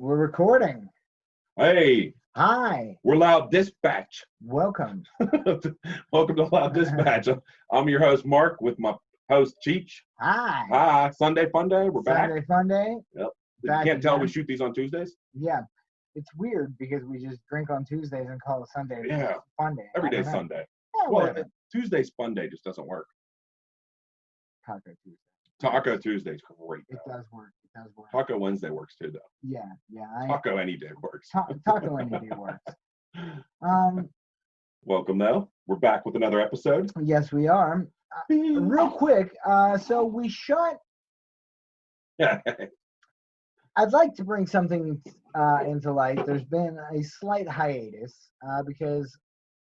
We're recording. Hey, Hi. we're LOUDdispatch. Welcome. Welcome to LOUDdispatch. I'm your host, Mark, with my host, Cheech. Hi. Hi, Sunday Fun Day. We're back. Sunday Fun Day. Yep. You Back can't tell again. we shoot these on Tuesdays? Yeah. It's weird because we just drink on Tuesdays and call it Sunday Yeah. Fun Day. Every day's Sunday. Yeah, Well, whatever. Tuesday's Fun Day just doesn't work. Taco Tuesday. Taco Tuesday's great, It though. does work. It does work. Taco Wednesday works, too, though. Yeah. Taco any day works. Taco any day works. Welcome, though. We're back with another episode. Yes, we are. Real quick, so we shot. I'd like to bring something into light. There's been a slight hiatus because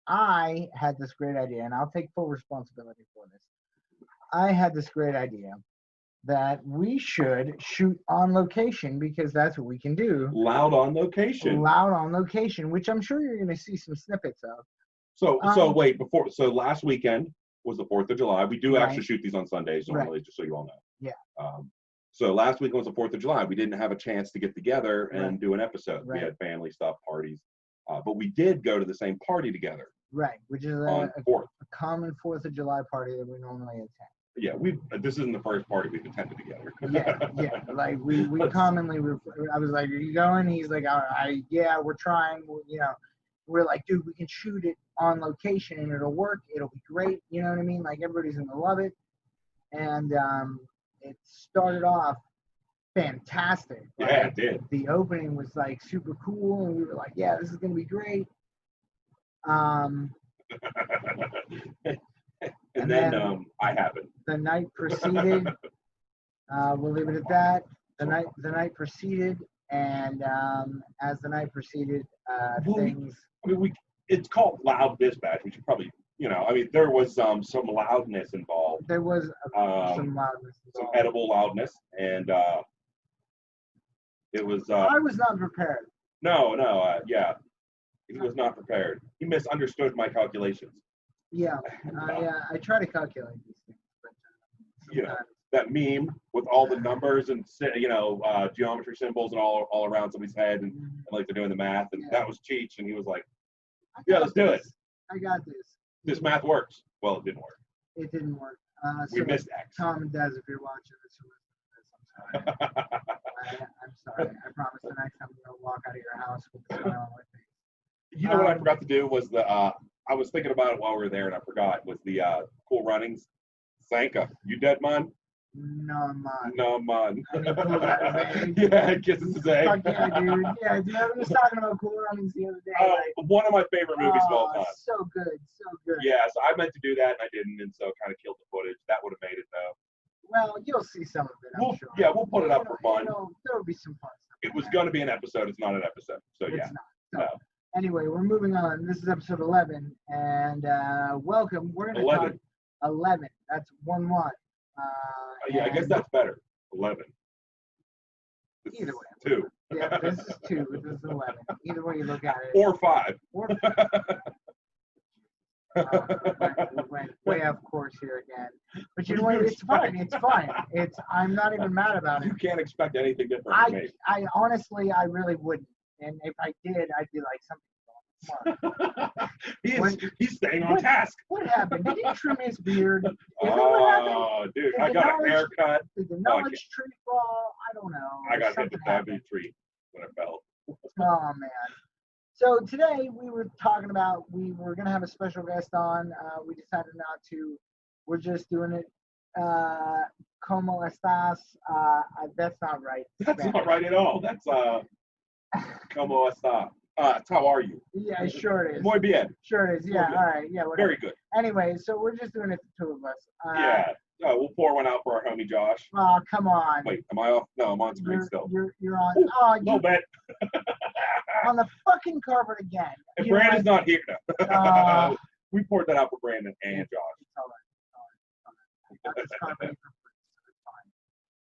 I had this great idea, and I'll take full responsibility for this. I had this great idea that we should shoot on location because that's what we can do. Loud on location. Loud on location, which I'm sure you're going to see some snippets of. So wait, so last weekend was the 4th of July. We do actually shoot these on Sundays normally, just so you all know. Yeah. So last week was the 4th of July. We didn't have a chance to get together and do an episode. Right. We had family stuff, parties. But we did go to the same party together. Right, which is on a 4th. common 4th of July party that we normally attend. Yeah, this isn't the first party we've attended together. Yeah. Like we commonly, I was like, "Are you going?" He's like, "Yeah, we're trying." We're like, "Dude, we can shoot it on location and it'll work. It'll be great." You know what I mean? Like everybody's gonna love it. And it started off fantastic. Like, Yeah, it did. The opening was like super cool, and we were like, "Yeah, this is gonna be great." And then I happened. The night proceeded. We'll leave it at that. The night proceeded, and as the night proceeded, things. It's called LOUDdispatch. We should probably, there was some loudness involved. There was some loudness involved. Some edible loudness, and it was. I was not prepared. Yeah, he was not prepared. He misunderstood my calculations. Yeah, I try to calculate these things, but that meme with all the numbers and geometry symbols and all around somebody's head, and like they're doing the math, and that was Cheech, and he was like, "Yeah, let's do it. I got this. This math works." Well, it didn't work. It didn't work. We missed X. Tom and Des, if you're watching this, I'm sorry. I'm sorry. I promise the next time I'm gonna walk out of your house with a smile on my face. You know what I forgot to do was I was thinking about it while we were there, and I forgot, was the Cool Runnings. Sanka, you dead, man? No, man. No, man. And he pulls out his egg. Yeah, kisses his egg. Fuck yeah, dude. Yeah, dude, I was talking about Cool Runnings the other day. One of my favorite movies of all time. So good. Yeah, so I meant to do that, and I didn't, and so kind of killed the footage. That would have made it, though. Well, you'll see some of it, I'm sure. Yeah, we'll put it up for fun. There will be some fun stuff. It was going to be an episode. It's not an episode. So, yeah. It's not. So, anyway, we're moving on. This is episode 11, and welcome. We're going to talk 11. That's 1-1. Yeah, I guess that's better. 11. Either way. 2. Yeah, this is 2. This is 11. Either way you look at it. Or 5. We went way off course here again. But you know what? It's fine. It's fine. I'm not even mad about it. You can't expect anything different from me. I honestly, I really wouldn't. And if I did, I'd be like, something's wrong. He's staying on task. What happened? Did he trim his beard? Oh, dude, I got a haircut. Did the knowledge tree fall? I don't know. I got hit the family tree when I fell. Oh, man. So today we were talking about, we were going to have a special guest on. We decided not to. We're just doing it. Como estás? That's not right. That's not right at all. That's como está? How are you? Yeah, sure it is. Muy bien. Sure it is. Yeah, all right. Yeah, whatever. Very good. Anyway, so we're just doing it, the two of us. Yeah. We'll pour one out for our homie Josh. Oh, come on. Wait, am I off? No, I'm on screen still. You're on. Ooh, oh, a little bit. On the fucking carpet again. And Brandon's not here now. We poured that out for Brandon and Josh. It's all right. I got this carpet for free, so it's fine.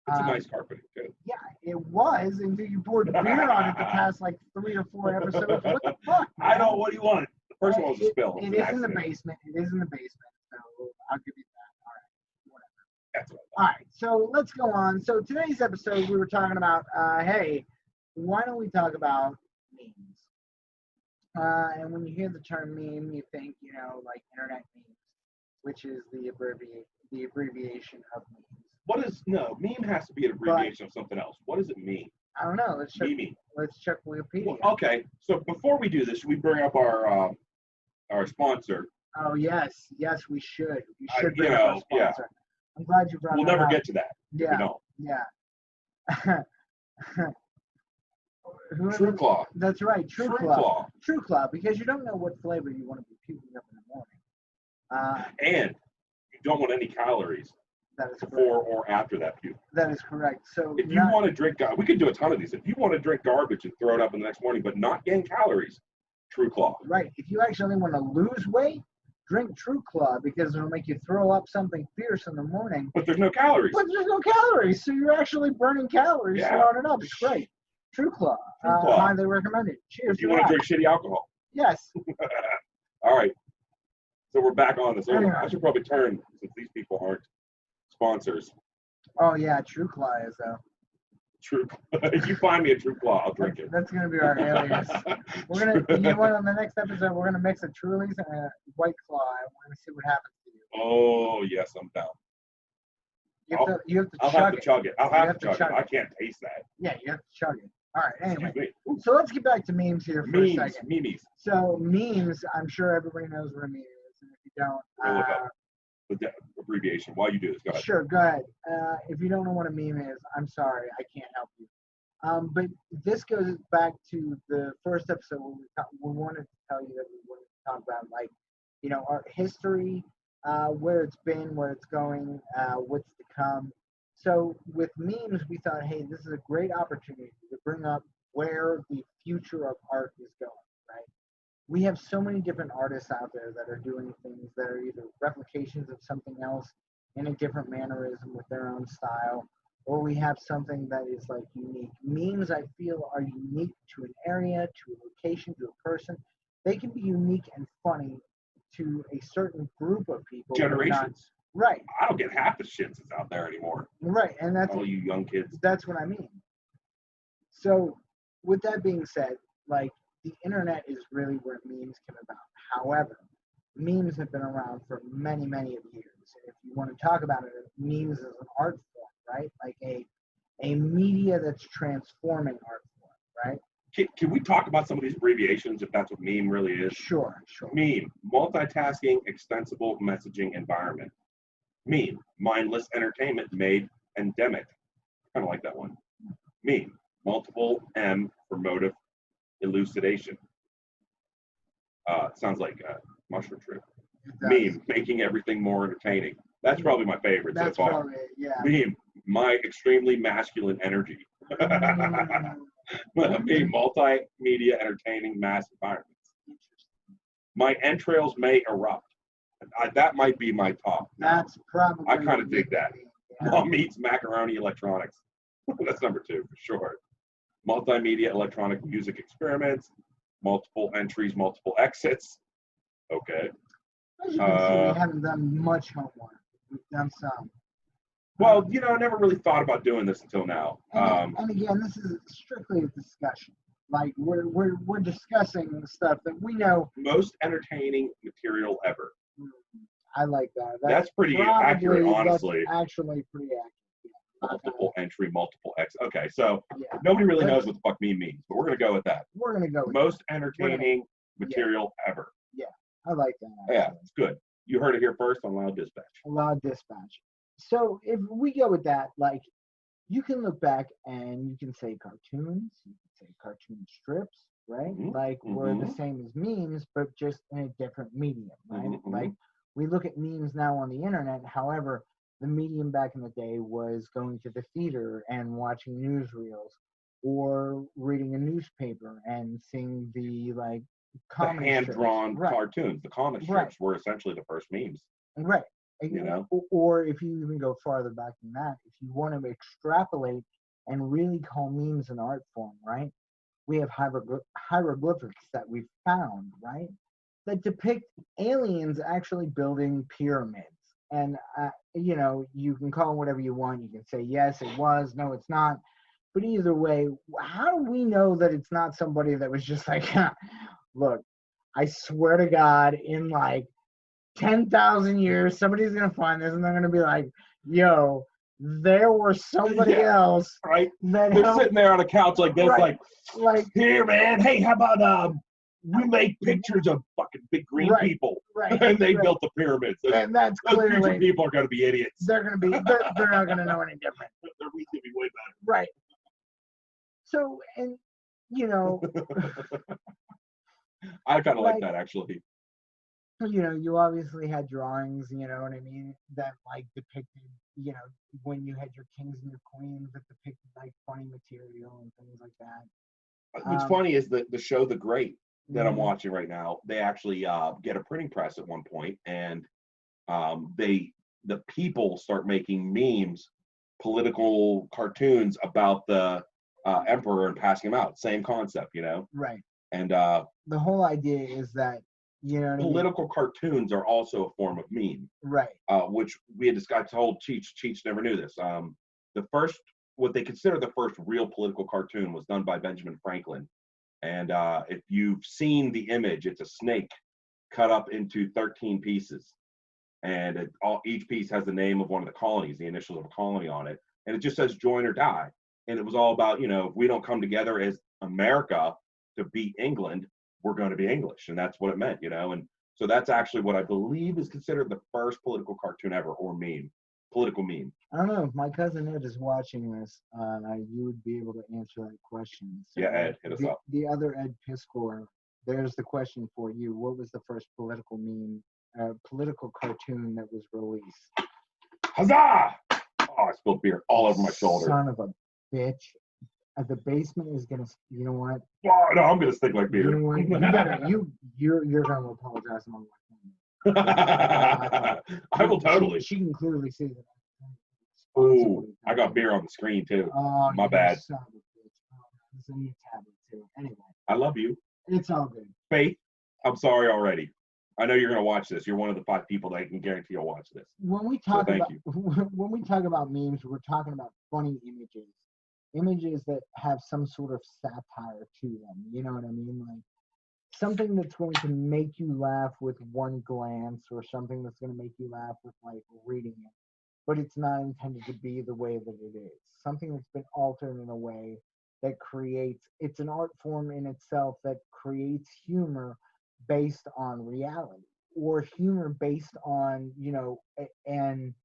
It's a nice carpet, too. Yeah, it was until you poured beer on it the past like 3 or 4 episodes. What the fuck? Man? I know. What do you want? The first one was a spill. It is in the basement. It is in the basement. So I'll give you that. All right. Whatever. That's right. All right. So let's go on. So today's episode, we were talking about, hey, why don't we talk about memes? And when you hear the term meme, you think, like internet memes, which is the abbreviation of memes. What is meme has to be an abbreviation of something else. What does it mean? I don't know. Meme. Let's check Wikipedia. Well, okay, so before we do this, should we bring up our sponsor? Oh yes, we should. We should bring up our sponsor. Yeah. I'm glad you brought We'll that never up. get to that. Yeah. We don't. Yeah. True Claw. That's right, True Claw. True Claw, because you don't know what flavor you want to be puking up in the morning. And you don't want any calories That is before correct. or after that puke. That is correct. So if you want to drink, we could do a ton of these. If you want to drink garbage and throw it up in the next morning, but not gain calories, True Claw. Right. If you actually want to lose weight, drink True Claw because it'll make you throw up something fierce in the morning. But there's no calories. So you're actually burning calories throwing it up. It's great. True Claw. Highly recommended. Cheers. If you want to drink shitty alcohol. Yes. All right. So we're back on this. Anyway. I should probably turn since these people aren't sponsors. Oh yeah, True Claw is though. True. If you find me a True Claw, I'll drink it. That's gonna be our alias. We're gonna, on the next episode, we're gonna mix a Truly's and a White Claw, and we're gonna see what happens to you. Oh yes, I'm down. You have to I'll chug have to chug it. I'll have to chug it. it. I can't taste that. Yeah, you have to chug it. All right. Anyway, Excuse me. so let's get back to memes here for a second. Memes. So memes, I'm sure everybody knows what a meme is, and if you don't, We'll look up the abbreviation while you do this. Go ahead. Sure, go ahead. If you don't know what a meme is, I'm sorry, I can't help you. But this goes back to the first episode where we wanted to tell you that we wanted to talk about, like, our history, where it's been, where it's going, what's to come. So with memes, we thought, hey, this is a great opportunity to bring up where the future of art is going, right? We have so many different artists out there that are doing things that are either replications of something else in a different mannerism with their own style, or we have something that is like unique. Memes, I feel, are unique to an area, to a location, to a person. They can be unique and funny to a certain group of people. Generations. Right. I don't get half the shit that's out there anymore. Right, and that's all you young kids. That's what I mean. So, with that being said, like, the internet is really where memes came about. However, memes have been around for many, many years. And if you want to talk about it, memes as an art form, right? Like a media that's transforming art form, right? Can we talk about some of these abbreviations, if that's what meme really is? Sure. Meme, multitasking, extensible messaging environment. Meme, mindless entertainment made endemic. Kind of like that one. Meme, multiple M for motive elucidation. Sounds like a mushroom trip. Meme, making everything more entertaining. That's probably my favorite so far. Probably, yeah. Meme, my extremely masculine energy. Meme, multimedia entertaining mass environments. My entrails may erupt. That might be my top. That's probably. I kind of dig that. Yeah. Mom meets macaroni electronics. That's number 2 for sure. Multimedia electronic music experiments. Multiple entries, multiple exits. Okay. As you can see, we haven't done much homework. We've done some. Well, I never really thought about doing this until now. And again, this is strictly a discussion. Like we're discussing the stuff that we know. Most entertaining material ever. I like that. That's pretty accurate, honestly. That's actually pretty accurate. Yeah. Multiple entry, multiple exit. Okay, so nobody really knows what the fuck meme means, but we're gonna go with that. We're gonna go with most entertaining material ever. Yeah, I like that. Actually. Yeah, it's good. You heard it here first on LOUDdispatch. LOUDdispatch. So if we go with that, like, you can look back and you can say cartoons, you can say cartoon strips, right? Mm-hmm. Like, we're the same as memes, but just in a different medium, right? Mm-hmm. Like, we look at memes now on the internet. However, the medium back in the day was going to the theater and watching newsreels, or reading a newspaper and seeing the, like, comic hand-drawn cartoons. The comic strips were essentially the first memes. Right. Or if you even go farther back than that, if you want to extrapolate and really call memes an art form, right? We have hieroglyphics that we've found, right? That depict aliens actually building pyramids. And, you can call it whatever you want. You can say, yes, it was. No, it's not. But either way, how do we know that it's not somebody that was just like, look, I swear to God, in like 10,000 years, somebody's going to find this and they're going to be like, yo, there was somebody else. Right? That They're sitting there on a couch like this, right, like, here, man, hey, how about we make pictures of fucking big green people, and they built the pyramids. And that's those clearly, future people are going to be idiots. They're going to be, they're not going to know any different. Their meat's going to be way better. Right. So, and, you know. I kind of like that, actually. You know, you obviously had drawings, you know what I mean, that like depicted, you know, when you had your kings and your queens that depicted like funny material and things like that. What's funny is that the show The Great that I'm Mhm. watching right now, they actually get a printing press at one point, and the people start making memes, political cartoons about the emperor and passing them out. Same concept, you know. Right. And the whole idea is that, you know what political I mean? cartoons are also a form of meme. Right. Which we had this guy told Cheech. Cheech never knew this. The first, what they consider the first real political cartoon, was done by Benjamin Franklin. And if you've seen the image, it's a snake cut up into 13 pieces, and each piece has the name of one of the colonies, the initials of a colony on it, and it just says "join or die." And it was all about, you know, if we don't come together as America to beat England, we're going to be English, and that's what it meant, you know. And so that's actually what I believe is considered the first political cartoon ever, or meme, political meme. I don't know if my cousin Ed is watching this, you would be able to answer that question. So, Yeah, Ed, hit us up. The other Ed Piscor, there's the question for you. What was the first political meme, political cartoon that was released? Huzzah! Oh, I spilled beer all over my shoulder. Son of a bitch. The basement is gonna. You know what? Oh, no, I'm gonna stink like beer. You know what? You better. You're gonna apologize among my family. I will totally. She can clearly see that. Oh, I got beer on the screen too. Oh, my bad. Son of a bitch. It's in your tablet too. Anyway. I love you. It's all good. Faith, I'm sorry already. I know you're gonna watch this. You're one of the 5 people that I can guarantee you'll watch this. When we talk when we talk about memes, we're talking about funny images that have some sort of satire to them. You know what I mean? Like something that's going to make you laugh with one glance, or something that's going to make you laugh with like reading it, but it's not intended to be the way that it is. Something that's been altered in a way that creates, it's an art form in itself that creates humor based on reality, or humor based on, you know, an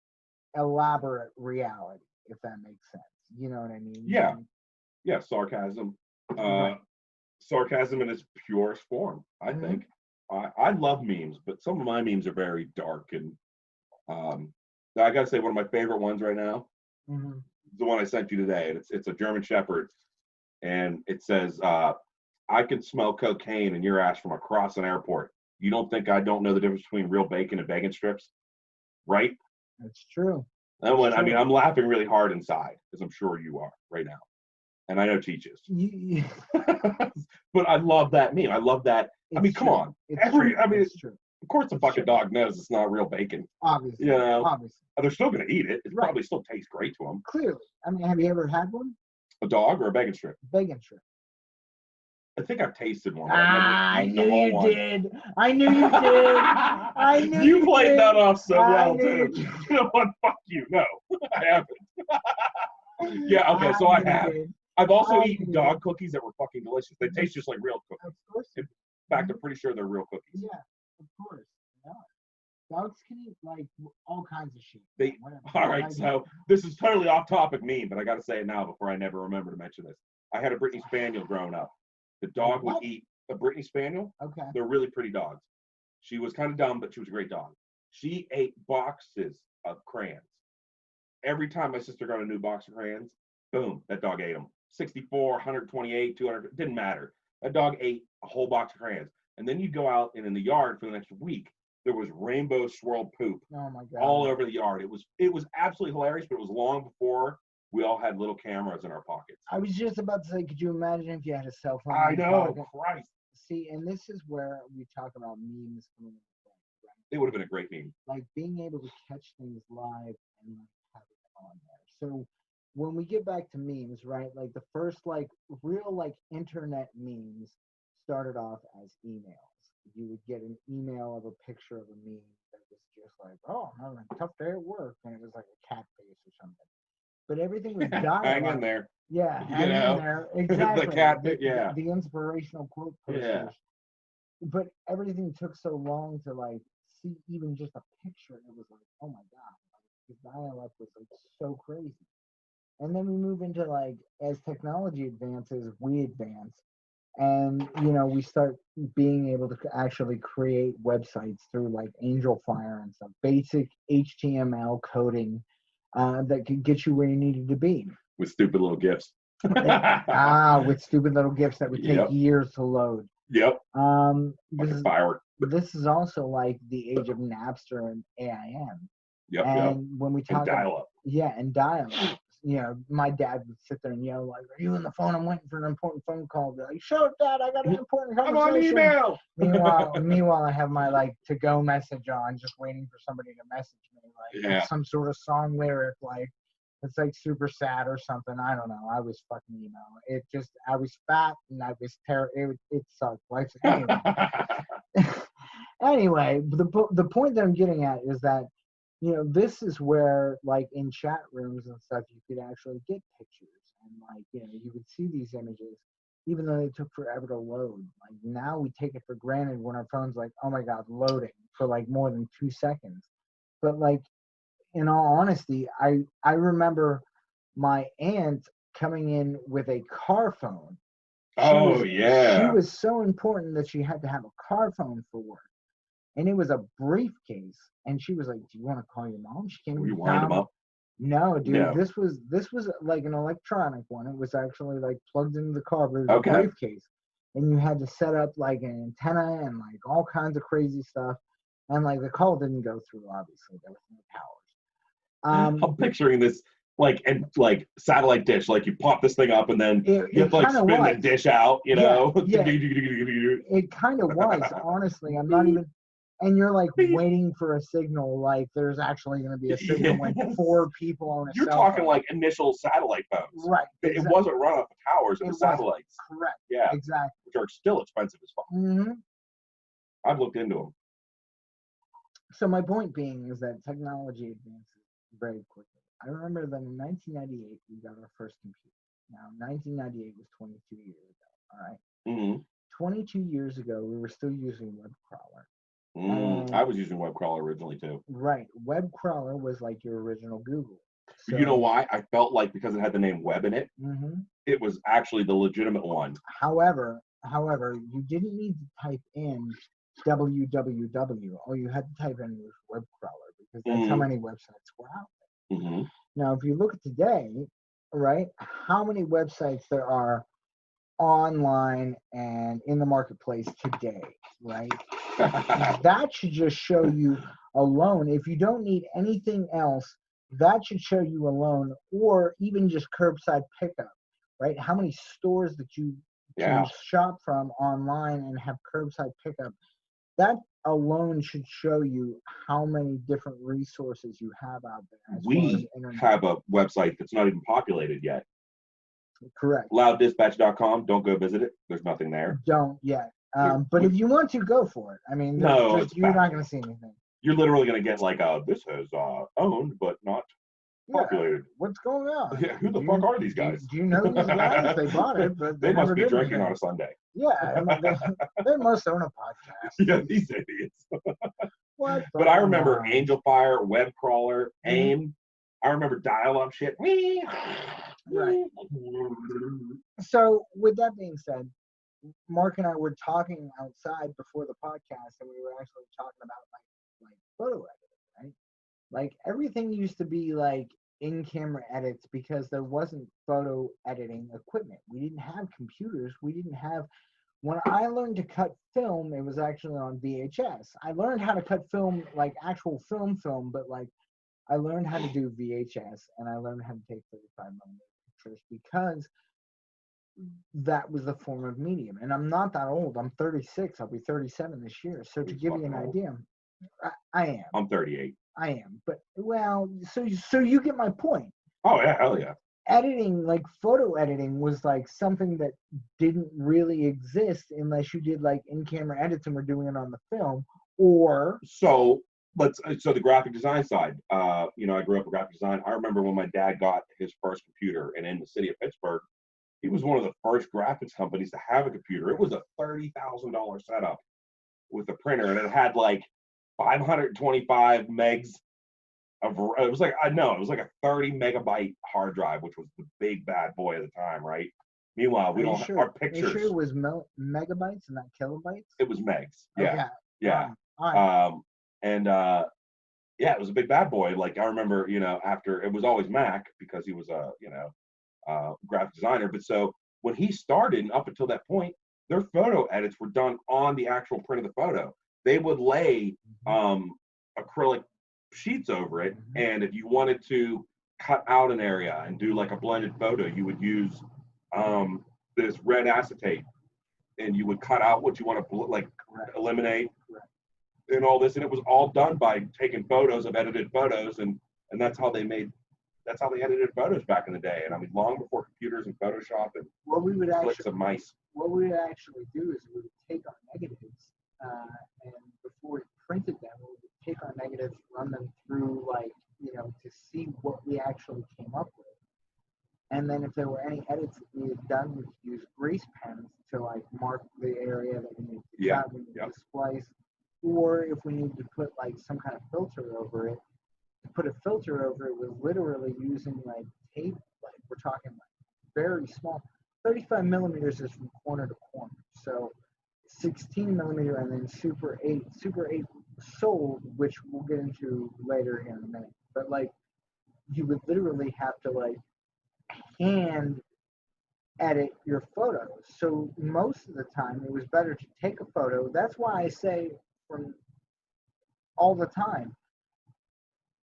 elaborate reality, if that makes sense. You know what I mean? Yeah. Yeah, sarcasm. Right. Sarcasm in its purest form, I think. I love memes, but some of my memes are very dark. And I gotta say, one of my favorite ones right now, the one I sent you today, and it's a German Shepherd, and it says, I can smell cocaine in your ass from across an airport. You don't think I don't know the difference between real bacon and bacon strips? Right? That's true. That one, I mean, I'm laughing really hard inside, as I'm sure you are right now. And I know Cheech is. Yeah. But I love that meme. I love that. I mean, come on. It's true. Of course the fucking dog knows it's not real bacon. Obviously. You know? Obviously. They're still going to eat it. It probably still tastes great to them. Clearly. I mean, have you ever had one? A dog or a bacon strip? Bacon strip. I think I've tasted one. I knew you did. I knew you did. I knew you played did. that off so well, too. You know what? Fuck you. No, I haven't. Yeah, okay, so I have. I've also eaten dog cookies that were fucking delicious. They taste just like real cookies. Of course. In fact, I'm pretty sure they're real cookies. Yeah, of course. Yeah. Dogs can eat like all kinds of shit. All right, so this is totally off topic meme, but I got to say it now before I never remember to mention this. I had a Brittany Spaniel growing up. The dog would eat a Brittany Spaniel. Okay. They're really pretty dogs. She was kind of dumb, but she was a great dog. She ate boxes of crayons. Every time my sister got a new box of crayons, boom, that dog ate them. 64, 128, 200, didn't matter. That dog ate a whole box of crayons. And then you'd go out and in the yard for the next week, there was rainbow swirled poop all over the yard. It was absolutely hilarious, but it was long before we all had little cameras in our pockets. I was just about to say, could you imagine if you had a cell phone? I know, Christ. See, and this is where we talk about memes coming into play, right? It would have been a great meme. Like being able to catch things live and like have it on there. So when we get back to memes, right? Like the first like real like internet memes started off as emails. You would get an email of a picture of a meme that was just like, oh, I'm having a tough day at work, and it was like a cat face or something. But everything was dialogue. Hang in there. Yeah, hang in there. Exactly. The cat, yeah. The inspirational quote posters. Yeah. But everything took so long to like see even just a picture. It was like, oh my god, like, the dial-up was like so crazy. And then we move into like as technology advances, we advance, and we start being able to actually create websites through like Angel Fire and stuff, basic HTML coding that could get you where you needed to be. With stupid little GIFs. With stupid little GIFs that would take years to load. Yep. Firework. This is also like the age of Napster and AIM. Yep. And when we talk and dial-up. And dial-up. My dad would sit there and yell like, "Are you on the phone? I'm waiting for an important phone call." I'd be like, "Shut up, Dad! I got an important conversation." I'm on email. Meanwhile, I have my like to-go message on, just waiting for somebody to message me, like some sort of song lyric, like it's like super sad or something. I don't know. I was fucking emo. I was fat and I was terrible. It sucked. Anyway, the point that I'm getting at is that this is where, like, in chat rooms and stuff, you could actually get pictures and, like, you would see these images, even though they took forever to load. Like, now we take it for granted when our phone's like, oh my God, loading for, like, more than 2 seconds. But, like, in all honesty, I remember my aunt coming in with a car phone. She was so important that she had to have a car phone for work. And it was a briefcase. And she was like, "Do you want to call your mom?" She came. You wind them up? No, dude. No. This was like an electronic one. It was actually like plugged into the car, but it was a briefcase. And you had to set up like an antenna and like all kinds of crazy stuff. And like the call didn't go through. Obviously, there was no towers. I'm picturing this like satellite dish. Like you pop this thing up and then you have to like spin the dish out. Yeah. It kind of was. Honestly, I'm not even. And you're like waiting for a signal, like there's actually going to be a signal when 4 people on a You're cell talking phone. like initial satellite phones. Right. It wasn't run off the towers, it was satellites. Correct. Yeah. Exactly. Which are still expensive as fuck. Mm-hmm. I've looked into them. So my point being is that technology advances very quickly. I remember that in 1998, we got our first computer. Now, 1998 was 22 years ago, all right? Mm-hmm. 22 years ago, we were still using web crawler. I was using web crawler originally too. Right. Web crawler was like your original Google. So, you know why? I felt like because it had the name web in it, it was actually the legitimate one. However, you didn't need to type in www. All you had to type in was web crawler because that's how many websites were out there. Now, if you look at today, right, how many websites there are online and in the marketplace today, right? That should just show you alone. If you don't need anything else, that should show you alone, or even just curbside pickup, right? How many stores that you can shop from online and have curbside pickup? That alone should show you how many different resources you have out there. We have a website that's not even populated yet. Correct. LOUDdispatch.com. Don't go visit it. There's nothing there. Don't yet. But if you want to, go for it. I mean, you're not going to see anything. You're literally going to get like, this has owned but not populated. What's going on? Yeah, who the fuck are these guys? Do you know these guys? They bought it, but they must be drinking on a Sunday. Yeah, they must own a podcast. Yeah, these idiots. What? But I remember Angel Fire, Web Crawler, AIM. I remember dial-up shit. Right. So, with that being said, Mark and I were talking outside before the podcast, and we were actually talking about like photo editing, right? Like everything used to be like in-camera edits because there wasn't photo editing equipment. We didn't have computers. We didn't have. When I learned to cut film, it was actually on VHS. I learned how to cut film, like actual film, but like I learned how to do VHS, and I learned how to take 35mm pictures because that was the form of medium. And I'm not that old. I'm 36. I'll be 37 this year. So to give you an idea, I am. I'm 38. I am. But, well, so you get my point. Oh, yeah, hell yeah. editing, like photo editing, was like something that didn't really exist unless you did like in-camera edits and were doing it on the film, or So so the graphic design side, you know, I grew up in graphic design. I remember when my dad got his first computer, and in the city of Pittsburgh, he was one of the first graphics companies to have a computer. It was a $30,000 setup with a printer, and it had like 525 megs of. It was like, I know, it was like a 30 megabyte hard drive, which was the big bad boy at the time, right? Meanwhile, we don't have our Are you pictures. sure it was megabytes and not kilobytes? It was megs. Yeah, Okay. yeah. All right. And yeah, it was a big bad boy. Like I remember, you know, after it was always Mac because he was a, you know, graphic designer. But so when he started, and up until that point, their photo edits were done on the actual print of the photo. They would lay acrylic sheets over it, and if you wanted to cut out an area and do like a blended photo, you would use this red acetate, and you would cut out what you want to like eliminate. And all this, and it was all done by taking photos of edited photos, and that's how they edited photos back in the day. And I mean, long before computers and Photoshop and What we would clicks actually of mice. what we would actually do is we would take our negatives, and before we printed them, we would take our negatives, run them through, like, you know, to see what we actually came up with. And then if there were any edits that we had done, we could use grease pens to like mark the area that we needed to cut, we needed to splice, or if we needed to put like some kind of filter over it. To put a filter over it was literally using like tape, like we're talking like very small. 35 millimeters is from corner to corner. So 16 millimeter and then Super 8. Super 8 sold, which we'll get into later here in a minute. But like you would literally have to like hand edit your photos. So most of the time it was better to take a photo. That's why I say from all the time,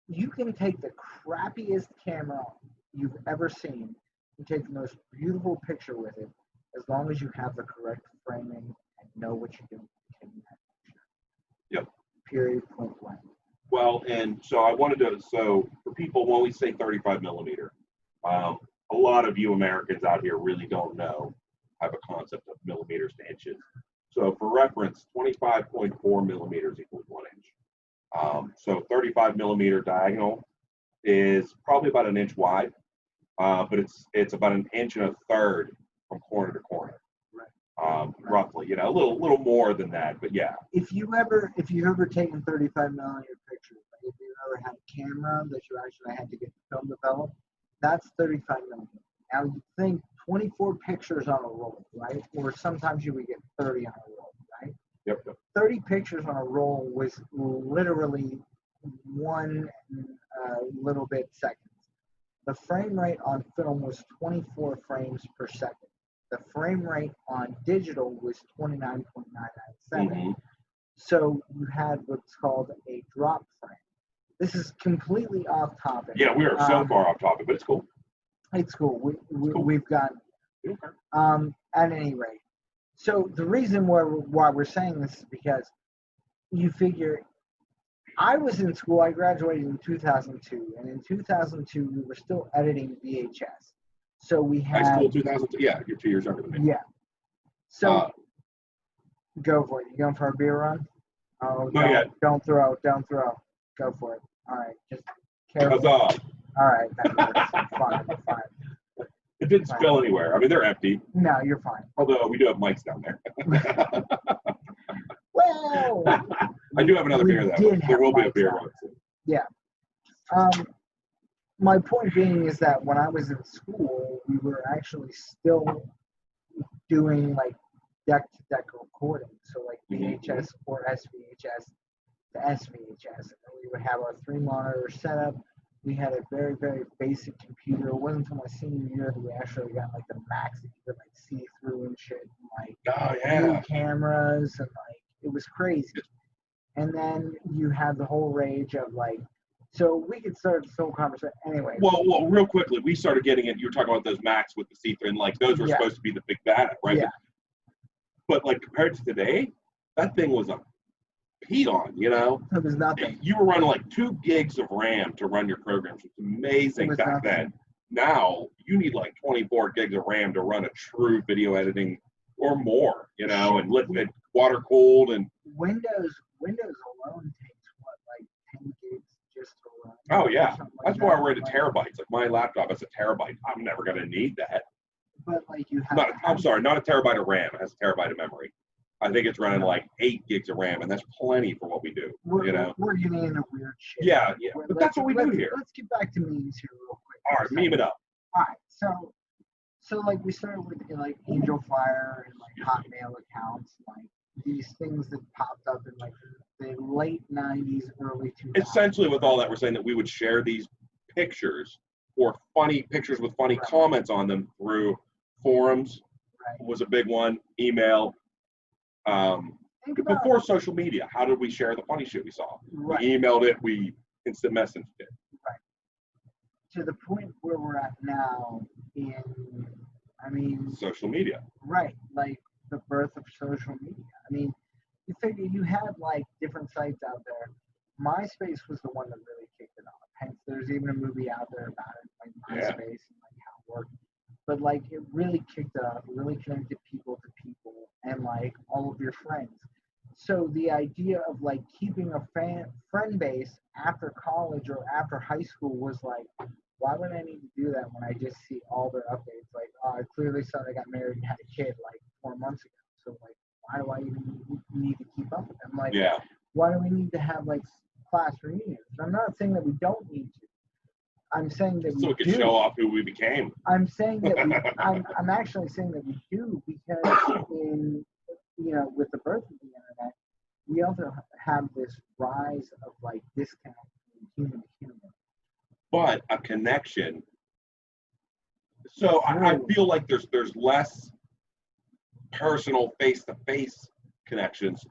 you can take the crappiest camera you've ever seen and take the most beautiful picture with it, as long as you have the correct framing and know what you're doing taking that picture. Yep. Period, point blank. Well, and so I wanted to, so for people, when we say 35 millimeter, a lot of you Americans out here really don't know, have a concept of millimeters to inches. So for reference, 25.4 millimeters equals 1 inch. So 35 millimeter diagonal is probably about an inch wide, but it's about an inch and a third from corner to corner, roughly. You know, a little more than that, but yeah. If you've ever taken 35 millimeter pictures, like if you ever had a camera that you actually had to get the film developed, that's 35 millimeter. Now you think 24 pictures on a roll, right? Or sometimes you would get 30 on a roll, right? Yep. 30 pictures on a roll was literally one little bit seconds. The frame rate on film was 24 frames per second. The frame rate on digital was 29.997. So you had what's called a drop frame. This is completely off topic. Yeah, we are so far off topic, but it's cool. It's cool. We've got. At any rate, so the reason why we're saying this is because you figure, I was in school. I graduated in 2002, and in 2002 we were still editing VHS. So we had high school 2002. Yeah, you're 2 years younger than me. Yeah. So go for it. You going for a beer run? Oh, don't throw. Go for it. All right, just careful. All right, fine. It didn't spill anywhere. I mean, they're empty. No, you're fine. Although we do have mics down there. Well, I do have another beer though. There will be a beer run. Yeah. My point being is that when I was in school, we were actually still doing like deck-to-deck recording. So like VHS or SVHS to SVHS. And then we would have our 3-monitor setup. We had a very, very basic computer. It wasn't until my senior year that we actually got like the Macs that you could like see through and shit. And, like new cameras, and like it was crazy. And then you had the whole rage of like, so we could start this whole conversation anyway. Well, real quickly, we started getting it. You were talking about those Macs with the see-through, and like those were supposed to be the big bad, right? Yeah. But like compared to today, that thing was a peon, you know? It was nothing. You were running like 2 gigs of RAM to run your programs. It's amazing back then. Now you need like 24 gigs of RAM to run a true video editing or more, you know, and live it water cooled and Windows alone takes what, like 10 gigs just to run. oh yeah, that's why we're at like, terabytes. Like my laptop has a terabyte. I'm never gonna need that. But like you have. Not, I'm sorry, not a terabyte of RAM. It has a terabyte of memory. I think it's running like 8 gigs of RAM, and that's plenty for what we do. We're, you know. We're getting into weird shit. Yeah, yeah. But that's what we do here. Let's get back to memes here real quick. All right, meme it up. All right, so like we started with like Angel Fire and like Hotmail accounts, like these things that popped up in like the late 90s, early 2000s. Essentially, with all that, we're saying that we would share these pictures or funny pictures with funny comments on them through forums. Was a big one. Email. Before social media, how did we share the funny shit we saw? We emailed it. We instant messaged it. Right. To the point where we're at now social media. Right, like the birth of social media. I mean, you figure you had like different sites out there. MySpace was the one that really kicked it off. Hence, there's even a movie out there about it, like MySpace and like how it worked. But like it really kicked it off, really connected people to people and like all of your friends. So the idea of like keeping a friend base after college or after high school was like, why would I need to do that when I just see all their updates? Like, oh, I clearly saw they got married and had a kid like 4 months ago. So like, why do I even need to keep up with them? Like, why do we need to have like class reunions? I'm not saying that we don't need to. I'm saying that so we could show off who we became. I'm saying that I'm actually saying that we do because with the birth of the internet, we also have this rise of like disconnect from human to human. But a connection. So I feel like there's less personal face-to-face connections,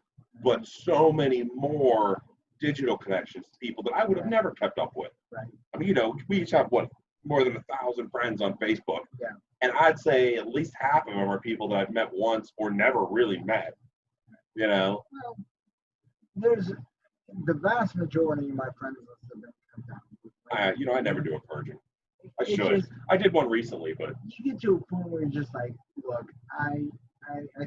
but so many more digital connections to people that I would have never kept up with. Right. I mean, we each have more than 1,000 friends on Facebook. Yeah. And I'd say at least half of them are people that I've met once or never really met. You know. Well, there's the vast majority of my friends list have been come down. I never do a purging. I should. I did one recently, but you get to a point where you're just like, look, I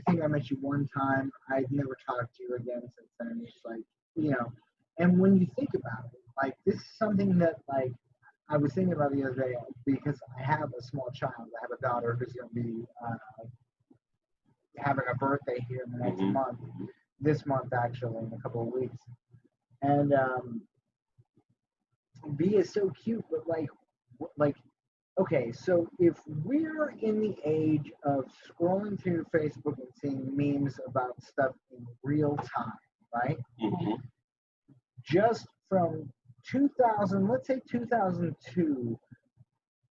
think I met you one time. I've never talked to you again since then. It's like, and when you think about it, like this is something that like I was thinking about the other day because I have a small child. I have a daughter who's going to be having a birthday here in the next month. This month, actually, in a couple of weeks. And B is so cute, but like, okay, so if we're in the age of scrolling through Facebook and seeing memes about stuff in real time, right? Mm-hmm. Just from 2000, let's say 2002,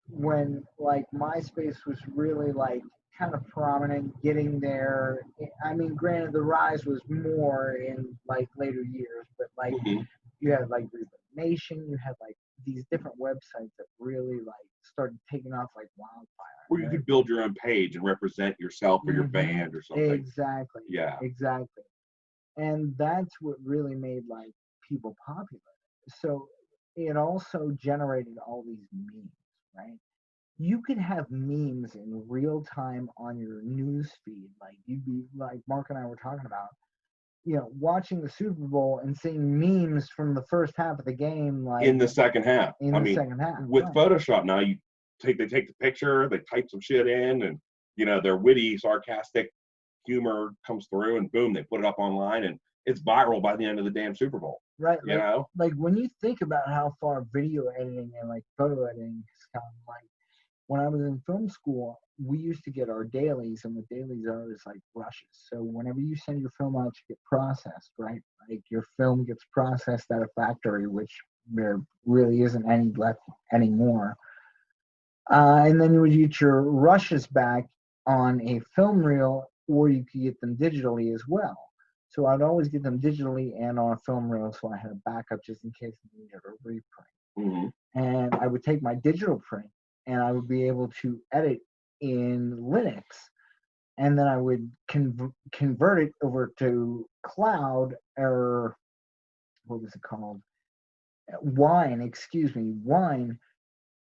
when like MySpace was really like kind of prominent, getting there. I mean, granted, the rise was more in like later years, but like you had like Reboot Nation, you had like these different websites that really like started taking off like wildfire. Where you could build your own page and represent yourself or your band or something. Exactly. Yeah. Exactly. And that's what really made like people popular. So it also generated all these memes, right? You could have memes in real time on your news feed. Like you'd be like Mark and I were talking about, watching the Super Bowl and seeing memes from the first half of the game, like in the second half. Second half. With Photoshop now, they take the picture, they type some shit in, and their witty, sarcastic humor comes through, and boom, they put it up online, and it's viral by the end of the damn Super Bowl. Right. Like when you think about how far video editing and like photo editing has come, like when I was in film school, we used to get our dailies, and what dailies are is like rushes. So whenever you send your film out to get processed, right? Like your film gets processed at a factory, which there really isn't any left anymore. And then you would get your rushes back on a film reel, or you could get them digitally as well. So I'd always get them digitally and on a film reel, so I had a backup just in case I needed a reprint. Mm-hmm. And I would take my digital print, and I would be able to edit in Linux, and then I would convert it over to Cloud, or what was it called? Wine,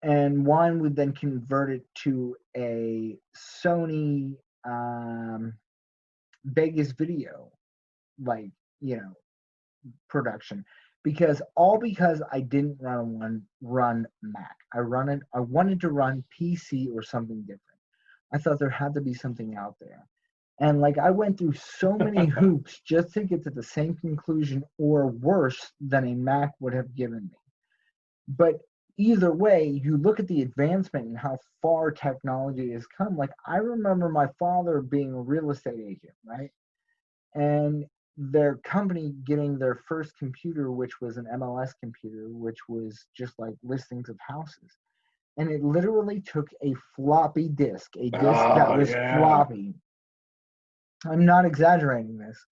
and one would then convert it to a Sony Vegas video, like, you know, production, because I didn't run Mac. I wanted to run PC or something different. I thought there had to be something out there. And like I went through so many hoops just to get to the same conclusion or worse than a Mac would have given me. But either way, you look at the advancement and how far technology has come. Like I remember my father being a real estate agent, right? And their company getting their first computer, which was an MLS computer, which was just like listings of houses. And it literally took a floppy disk, a disk that was floppy. I'm not exaggerating this.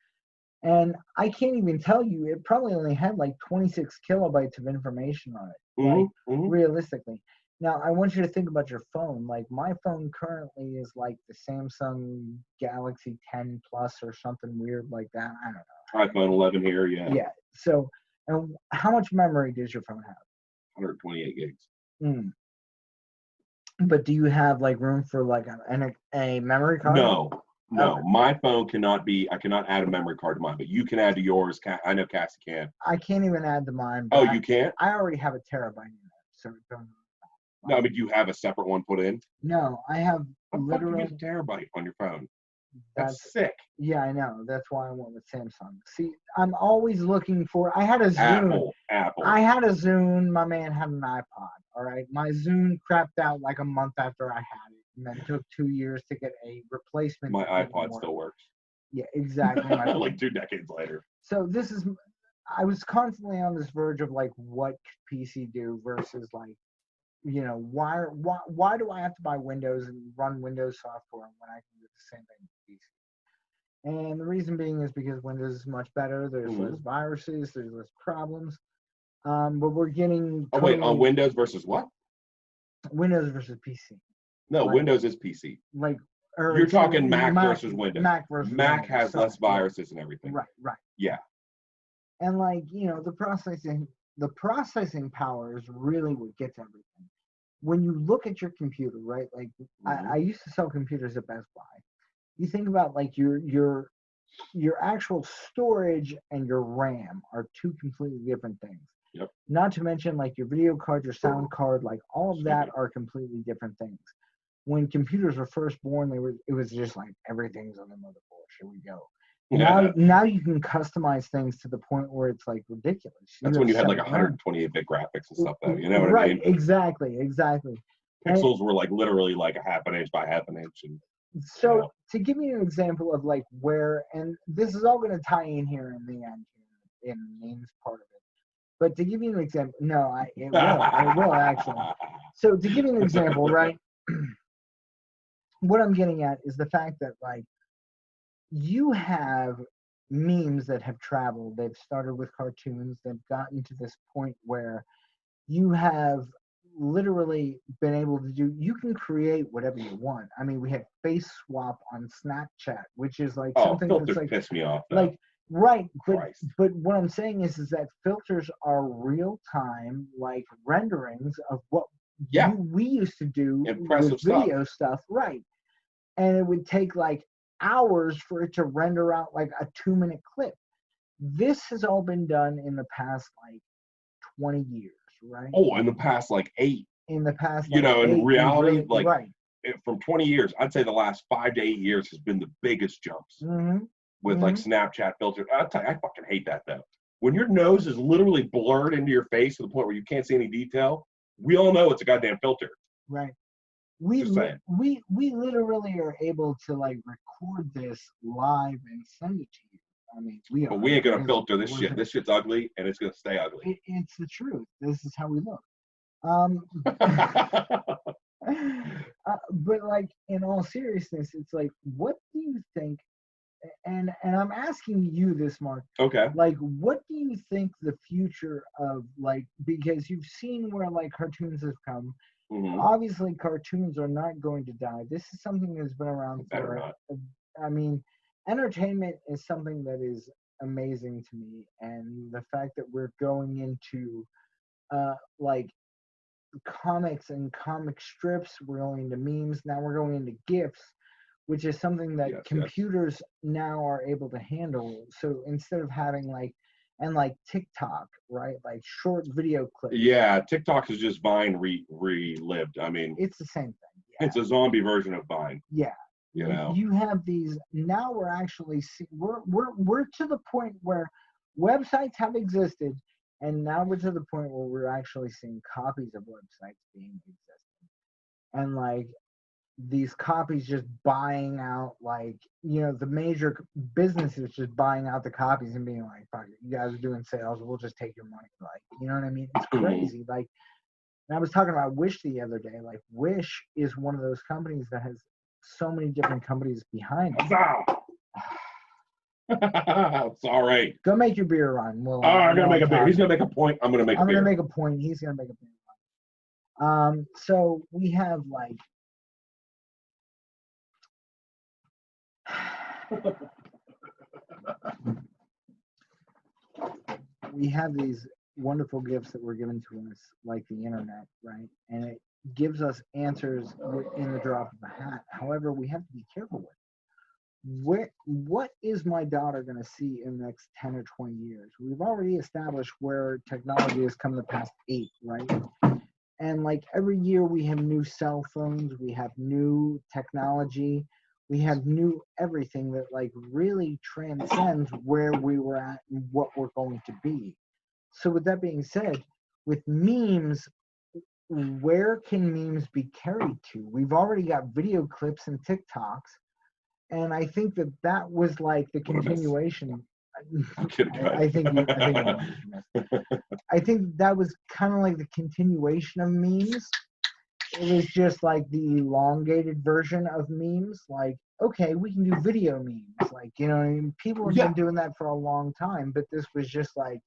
And I can't even tell you, it probably only had like 26 kilobytes of information on it, like realistically. Now, I want you to think about your phone. Like my phone currently is like the Samsung Galaxy 10 Plus or something weird like that. I don't know. iPhone 11 here, yeah. Yeah. So, and how much memory does your phone have? 128 gigs. But do you have like room for like a memory card? No, my phone cannot be. I cannot add a memory card to mine, but you can add to yours. I know Cassie can. I can't even add to mine. Oh, you can't? I already have a terabyte in it, so it don't. No, I mean, you have a separate one put in? No, I have literally a terabyte on your phone. That's sick. Yeah, I know. That's why I went with Samsung. See, I'm always looking for. I had a Zune. Apple. I had a Zune. My man had an iPod. All right, my Zune crapped out like a month after I had it, and then took 2 years to get a replacement. My iPod still works. Yeah, exactly. Like 2 decades later. So this is. I was constantly on this verge of like, what could PC do versus like, you know, why do I have to buy Windows and run Windows software when I can do the same thing with PC? And the reason being is because Windows is much better. There's less viruses. There's less problems. But we're getting. Oh wait, on Windows versus what? Windows versus PC. No, like, Windows is PC. Like. You're talking Mac versus Windows. Mac versus Mac Windows. has less viruses and everything. Right. Yeah. And like, you know, the processing power is really what gets everything. When you look at your computer, right? Like I used to sell computers at Best Buy. You think about like your actual storage and your RAM are two completely different things. Yep. Not to mention like your video card, your sound card, like all of that are completely different things. When computers were first born, it was just like everything's on the motherboard. Here we go. Now you can customize things to the point where it's like ridiculous. That's when you had like 128-bit graphics and stuff, though. You know what I mean? Exactly. Pixels were like literally like a half an inch by half an inch. And so to give you an example of like where, and this is all going to tie in here in the end, in the names part of it. But to give you an example, it will actually. So to give you an example, right? What I'm getting at is the fact that like you have memes that have traveled. They've started with cartoons. They've gotten to this point where you have literally been able to you can create whatever you want. I mean, we had face swap on Snapchat, which is like something that's like piss me off. Though. Like right, but what I'm saying is that filters are real time like renderings of what we used to do with video stuff, right? And it would take like hours for it to render out like a 2-minute clip. This has all been done in the past like 20 years, right? Oh, in the past like 8. In the past, like, in reality, from 20 years, I'd say the last 5 to 8 years has been the biggest jumps with like Snapchat filters. I'll tell you, I fucking hate that though. When your nose is literally blurred into your face to the point where you can't see any detail, we all know it's a goddamn filter. Right. We literally are able to like record this live and send it to you. I mean, but we ain't gonna filter this shit. This shit's ugly, and it's gonna stay ugly. It's the truth. This is how we look. But like in all seriousness, it's like, what do you think? And I'm asking you this, Mark. Okay. Like, what do you think the future of like, because you've seen where like cartoons have come. Obviously, cartoons are not going to die. This is something that's been around for. I mean, entertainment is something that is amazing to me, and the fact that we're going into like comics and comic strips. We're going into memes. Now we're going into GIFs, which is something that Yes, yes. computers now are able to handle. So instead of having like TikTok, right? Like short video clips. Yeah, TikTok is just Vine relived. I mean, It's the same thing. Yeah. it's a zombie version of Vine. Yeah. You know. You have these now. We're actually we're to the point where websites have existed, and now we're to the point where we're actually seeing copies of websites being existing, and like these copies just buying out, like, you know, the major businesses just buying out the copies and being like, fuck it, you guys are doing sales, we'll just take your money. Like, you know what I mean? It's crazy. Like, and I was talking about Wish the other day. Like, Wish is one of those companies that has so many different companies behind it. It's all right. Go make your beer run. Well, I'm gonna make a beer. He's gonna make a point. I'm gonna make a beer. I'm gonna make a point. He's gonna make a beer. So we have like we have these wonderful gifts that were given to us, like the internet, right? And it gives us answers in the drop of a hat. However, we have to be careful with it. What is my daughter going to see in the next 10 or 20 years? We've already established where technology has come the past 8, right? And like every year we have new cell phones, we have new technology, we have new everything that like really transcends where we were at and what we're going to be. So with that being said, with memes, where can memes be carried to? We've already got video clips and TikToks. And I think that was like the continuation. I think I think that was kind of like the continuation of memes. It was just like the elongated version of memes. Like, okay, we can do video memes. Like, you know what I mean? People have been doing that for a long time, but this was just like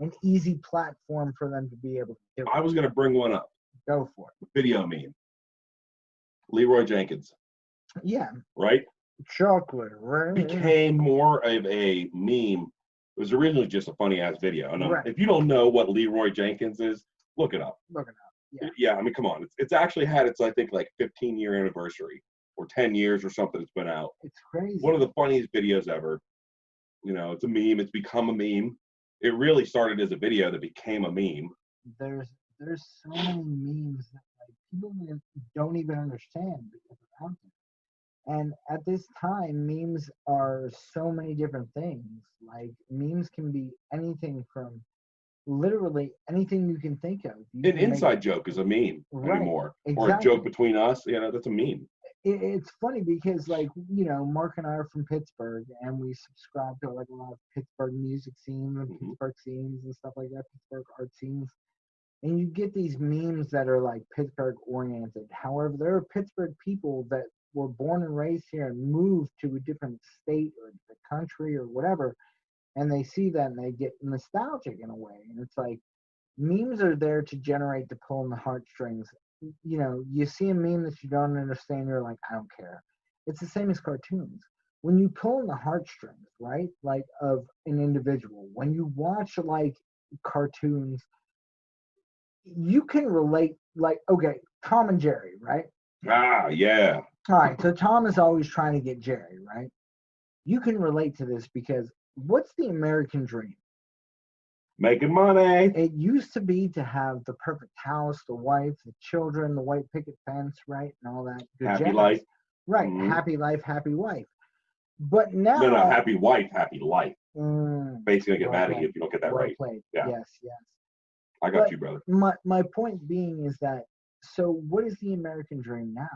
an easy platform for them to be able to do it. I was gonna bring one up. Go for it. Video meme. Leroy Jenkins. Yeah. Right? Chocolate, right? Became more of a meme. It was originally just a funny ass video. And Right. if you don't know what Leroy Jenkins is, look it up. Look it up. Yeah, I mean, come on. It's actually had its, I think, like 15-year anniversary or 10 years or something. It's been out. It's crazy. One of the funniest videos ever. You know, it's a meme. It's become a meme. It really started as a video that became a meme. There's so many memes that like people don't even understand because they're out there. And at this time, memes are so many different things. Like memes can be anything from literally anything you can think of. An inside joke is a meme anymore. Exactly. Or a joke between us, you know, that's a meme. It's funny because, like, you know, Mark and I are from Pittsburgh, and we subscribe to like a lot of Pittsburgh music scenes and Pittsburgh scenes and stuff like that, Pittsburgh art scenes. And you get these memes that are like Pittsburgh oriented. However, there are Pittsburgh people that were born and raised here and moved to a different state or the country or whatever, and they see that and they get nostalgic in a way. And it's like memes are there to generate, to pull on the heartstrings. You know, you see a meme that you don't understand, you're like, I don't care. It's the same as cartoons. When you pull on the heartstrings, right, like of an individual, when you watch like cartoons, you can relate. Like, okay, Tom and Jerry, right? Ah, yeah. All right, so Tom is always trying to get Jerry, right? You can relate to this because what's the American dream? Making money. It used to be to have the perfect house, the wife, the children, the white picket fence, right, and all that. Happy life. Right, happy life, happy wife. But now... No, happy wife, happy life. Bates gonna get mad at you if you don't get that right. Played. Yeah. Yes. I got you, brother. My point being is that, so what is the American dream now?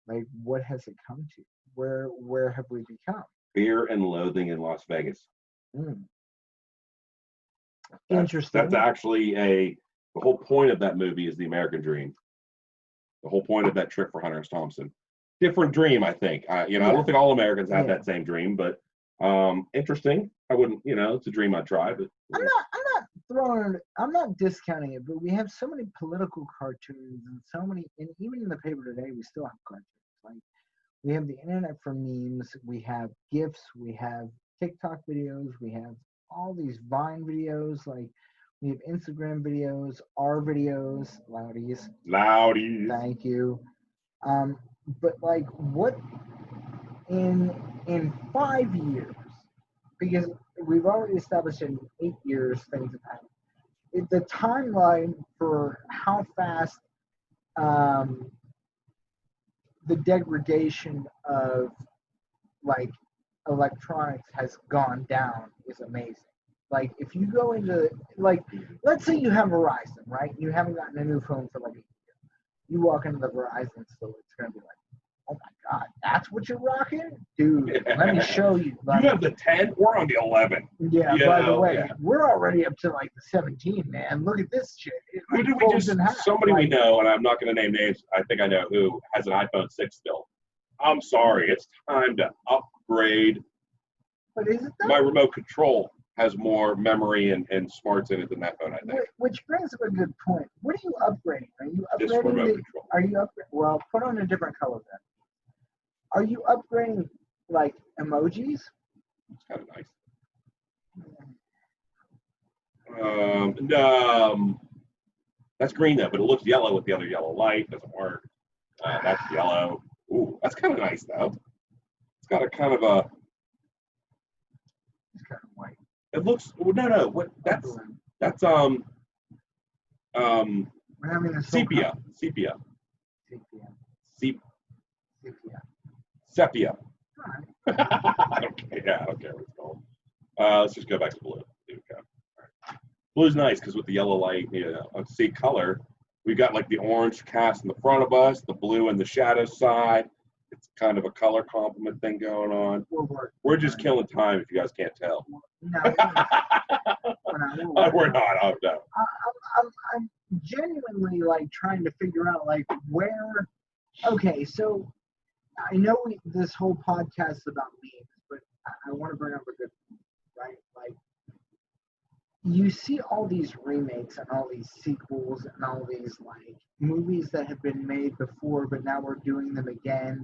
Like, what has it come to? Where have we become? Fear and loathing in Las Vegas. Interesting. That's actually the whole point of that movie is the American dream. The whole point of that trip for Hunter S. Thompson. Different dream, I think. I don't think all Americans have that same dream, but interesting. I wouldn't, it's a dream I'd try, but I'm not discounting it, but we have so many political cartoons and so many, and even in the paper today, we still have cartoons. Like, we have the internet for memes, we have GIFs, we have TikTok videos, we have all these Vine videos. Like, We have Instagram videos, our videos, Loudies. Loudies. Thank you. But like, what in 5 years? Because we've already established in 8 years things have happened. The timeline for how fast the degradation of like electronics has gone down is amazing. Like if you go into like, let's say you have Verizon, right? You haven't gotten a new phone for like a year. You walk into the Verizon store, it's gonna be like, oh my God, that's what you're rocking, dude. Let me show you. Like, you have the 10. We're on the 11. Yeah. By the way, we're already up to like the 17, man. Look at this shit. Who did we just? Somebody we know, and I'm not going to name names. I think I know who has an iPhone 6 still. I'm sorry, it's time to upgrade. But is it though? My remote control has more memory and smarts in it than that phone, I think. Which brings up a good point. What are you upgrading? Are you upgrading? Just remote control. Are you upgrading? Well, put on a different color then. Are you upgrading like emojis? It's kind of nice. No, that's green though, but it looks yellow with the other yellow light. Doesn't work. That's yellow. Ooh, that's kind of nice though. It's got a kind of a. It's kind of white. It looks. Well, no. What? That's We're having a sepia. Sepia. Sepia. All right. I don't care what it's called. Let's just go back to blue. Here we go. Right. Blue's nice because with the yellow light, let's see color. We've got like the orange cast in the front of us, the blue in the shadow side. It's kind of a color complement thing going on. We're just killing time if you guys can't tell. No, we're not. Oh, no. I'm genuinely like trying to figure out like where. Okay, so I know this whole podcast is about memes, but I want to bring up a good point, right? Like, you see all these remakes and all these sequels and all these like movies that have been made before, but now we're doing them again,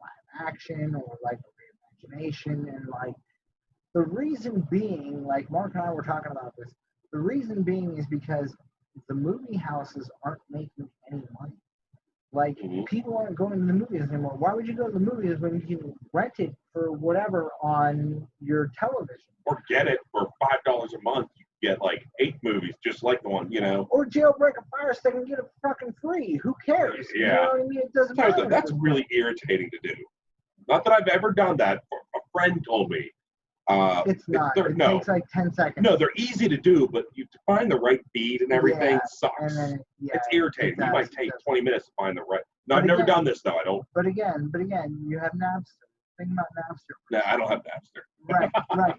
live action or like a reimagination, and like the reason being, like Mark and I were talking about this, the reason being is because the movie houses aren't making any money. Like, people aren't going to the movies anymore. Why would you go to the movies when you can rent it for whatever on your television? Or get it for $5 a month. You can get like 8 movies just like the one, Or jailbreak a Fire Stick and get it fucking free. Who cares? Yeah. You know what I mean? It doesn't matter. That's really irritating to do. Not that I've ever done that. A friend told me. It's not. It takes like 10 seconds. No, they're easy to do, but you to find the right beat and everything sucks. And then, it's irritating. You might take 20 minutes to find the right. No, I've never done this though. I don't. But again, you have Napster. Think about Napster. No, I don't have Napster. Right,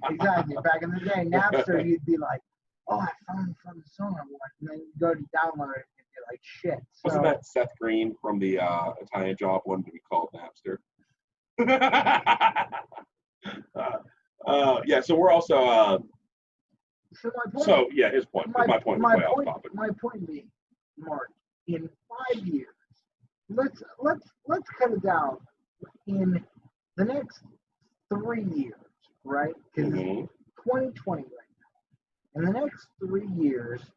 exactly. Back in the day, Napster, you'd be like, oh, I found the song I want, and then you go to download it and you're like, shit. So, wasn't that Seth Green from the Italian Job wanted to be called Napster? Yeah, so we're also. His point. My point was way off topic. My point being, Mark, in 5 years, let's cut it down. In the next 3 years, right? Because 2020 right now. In the next 3 years,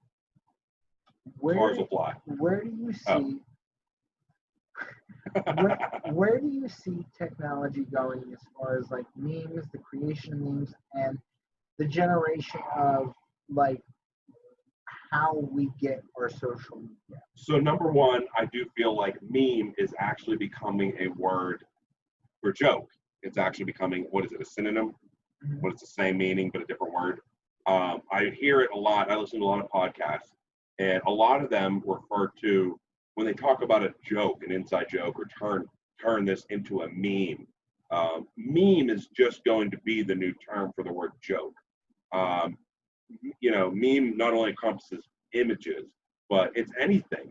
cars will fly. Where do you see? Where do you see technology going as far as like memes, the creation of memes, and the generation of like how we get our social media? So number one, I do feel like meme is actually becoming a word for joke. It's actually becoming, what is it, a synonym? What it's the same meaning but a different word. I hear it a lot. I listen to a lot of podcasts, and a lot of them refer to, when they talk about a joke, an inside joke, or turn this into a meme. Meme is just going to be the new term for the word joke. Meme not only encompasses images, but it's anything.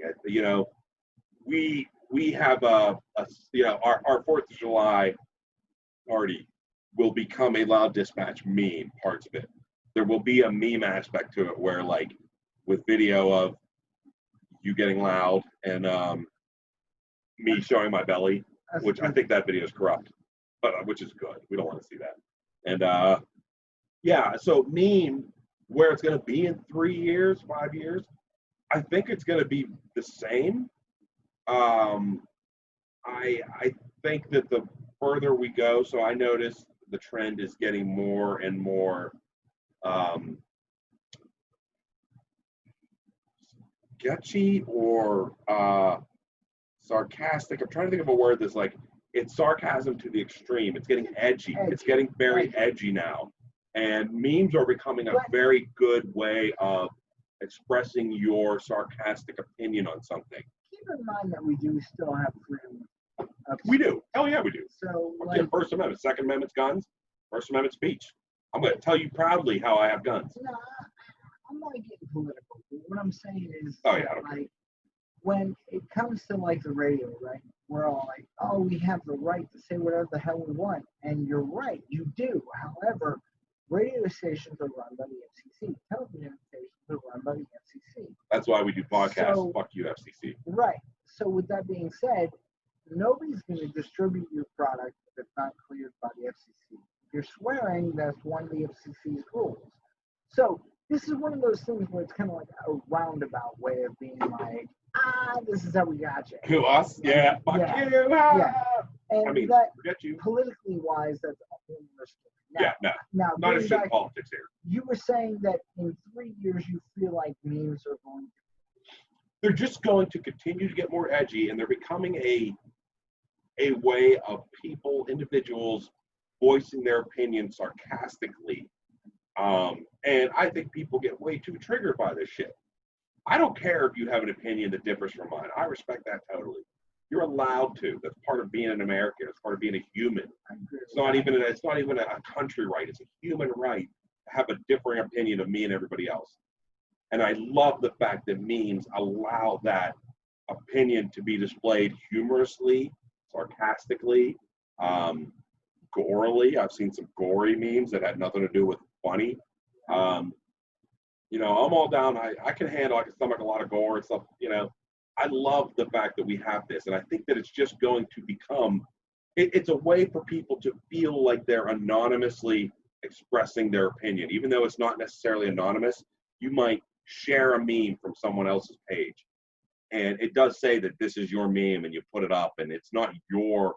We have our 4th of July party will become a LOUDdispatch meme, parts of it. There will be a meme aspect to it where, like, with video of you getting loud and me showing my belly, which I think that video is corrupt, but which is good. We don't want to see that. And so meme Where it's going to be in 3 years, 5 years, I think it's going to be the same. I think that the further we go, so I notice the trend is getting more and more um, sketchy or sarcastic. I'm trying to think of a word that's like, it's sarcasm to the extreme. It's getting edgy. It's getting very edgy now. And memes are becoming a very good way of expressing your sarcastic opinion on something. Keep in mind that we do still have freedom of We do. Hell yeah, we do. So, like, First Amendment, Second Amendment's guns, First Amendment speech. I'm going to tell you proudly how I have guns. No, I'm not getting political. What I'm saying is, like, when it comes to like the radio, right? We're all like, oh, we have the right to say whatever the hell we want, and you're right, you do. However, radio stations are run by the FCC. Television stations are run by the FCC. That's why we do podcasts. So, fuck you, FCC. Right. So with that being said, nobody's going to distribute your product if it's not cleared by the FCC. If you're swearing, that's one of the FCC's rules. So this is one of those things where it's kind of like a roundabout way of being like, this is how we got you. Who, us? Yeah. Fuck you. Yeah. And I mean, that, forget you. politically wise, that's a whole other story. Now, not a shit politics here. You were saying that in 3 years you feel like memes are going to... They're just going to continue to get more edgy, and they're becoming a way of people, individuals, voicing their opinion sarcastically. And I think people get way too triggered by this shit. I don't care if you have an opinion that differs from mine. I respect that totally. You're allowed to. That's part of being an American. It's part of being a human. It's not even a country right. It's a human right to have a differing opinion of me and everybody else. And I love the fact that memes allow that opinion to be displayed humorously, sarcastically, gorily. I've seen some gory memes that had nothing to do with funny. I'm all down. I can handle, I can stomach a lot of gore and stuff, I love the fact that we have this. And I think that it's just going to become, it's a way for people to feel like they're anonymously expressing their opinion. Even though it's not necessarily anonymous, you might share a meme from someone else's page. And it does say that this is your meme and you put it up and it's not your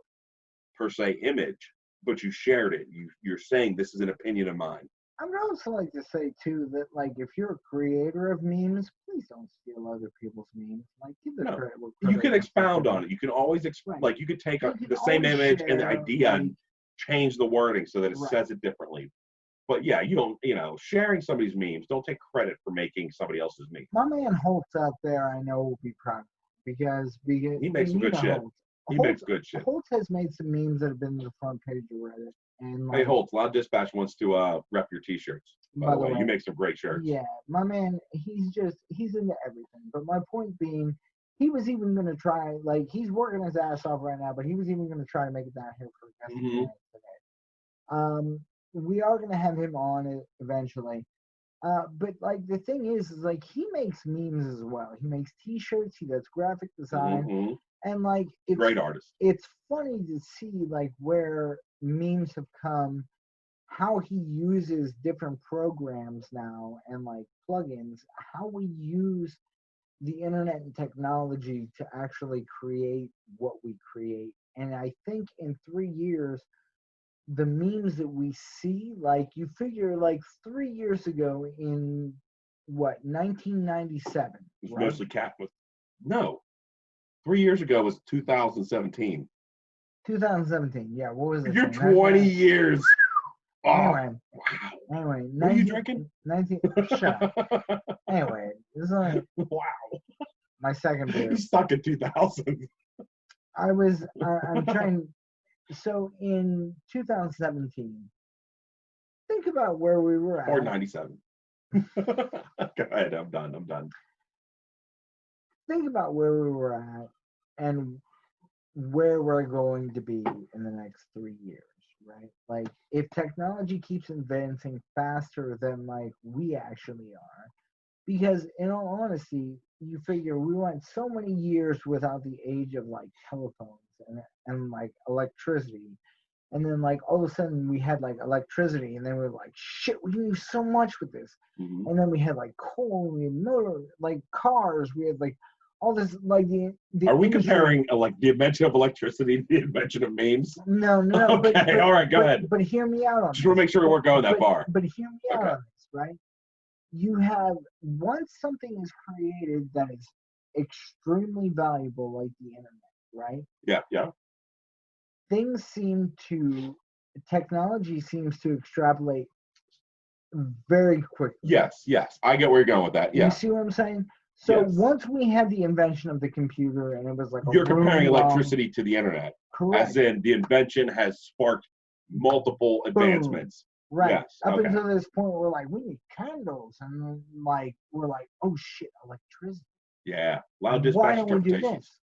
per se image, but you shared it. You're saying this is an opinion of mine. I would also like to say too that like if you're a creator of memes, please don't steal other people's memes. Like give the credit. You can expound on it. You can always like you could take the same image and the idea and change the wording so that it says it differently. But yeah, you don't, sharing somebody's memes, don't take credit for making somebody else's meme. My man Holtz out there, I know will be proud because he makes some good shit. He makes good shit. Holtz has made some memes that have been on the front page of Reddit. And hey Holtz, LOUDdispatch wants to rep your t-shirts. By the way, you make some great shirts. Yeah, my man, he's into everything. But my point being, he was even going to try, like, he's working his ass off right now, but he was even going to try to make it down here for a guest today. We are going to have him on it eventually. But like the thing is like he makes memes as well. He makes t-shirts, he does graphic design, and like it's great artist. It's funny to see like where memes have come, how he uses different programs now and like plugins, how we use the internet and technology to actually create what we create. And I think in 3 years, the memes that we see, like you figure like 3 years ago in what, 1997? It was mostly Catholic. No. 3 years ago was 2017. 2017, yeah. What was it? You're 20 years. Oh, anyway, wow. Anyway, what are you drinking? 19. Shut up. Anyway, this is only my second beer. You're stuck in 2000. I'm trying. So in 2017, think about where we were at. Or 97. Go ahead, I'm done. Think about where we were at and where we're going to be in the next 3 years, right? Like if technology keeps advancing faster than like we actually are, because in all honesty, you figure we went so many years without the age of like telephones and like electricity. And then like all of a sudden we had like electricity, and then we were like, shit, we can do so much with this. Mhm. And then we had like coal, we had motor, like cars, we had like all this like the Are we industry. comparing like the invention of electricity to the invention of memes? No, Okay, all right, go ahead. But hear me out on Just want to make sure we weren't going that far. But hear me out on this, right? You have, once something is created that is extremely valuable, like the internet, right? Yeah. Technology seems to extrapolate very quickly. Yes. I get where you're going with that. Yeah. You see what I'm saying? So Yes. once we had the invention of the computer, and it was like You're comparing electricity to the internet. Correct. As in the invention has sparked multiple advancements. Boom. Right. Yes. Up Okay. until this point, we're like, we need candles, and then, like we're like, oh shit, electricity. Yeah. Loud dispatch Why don't we do interpretations. this?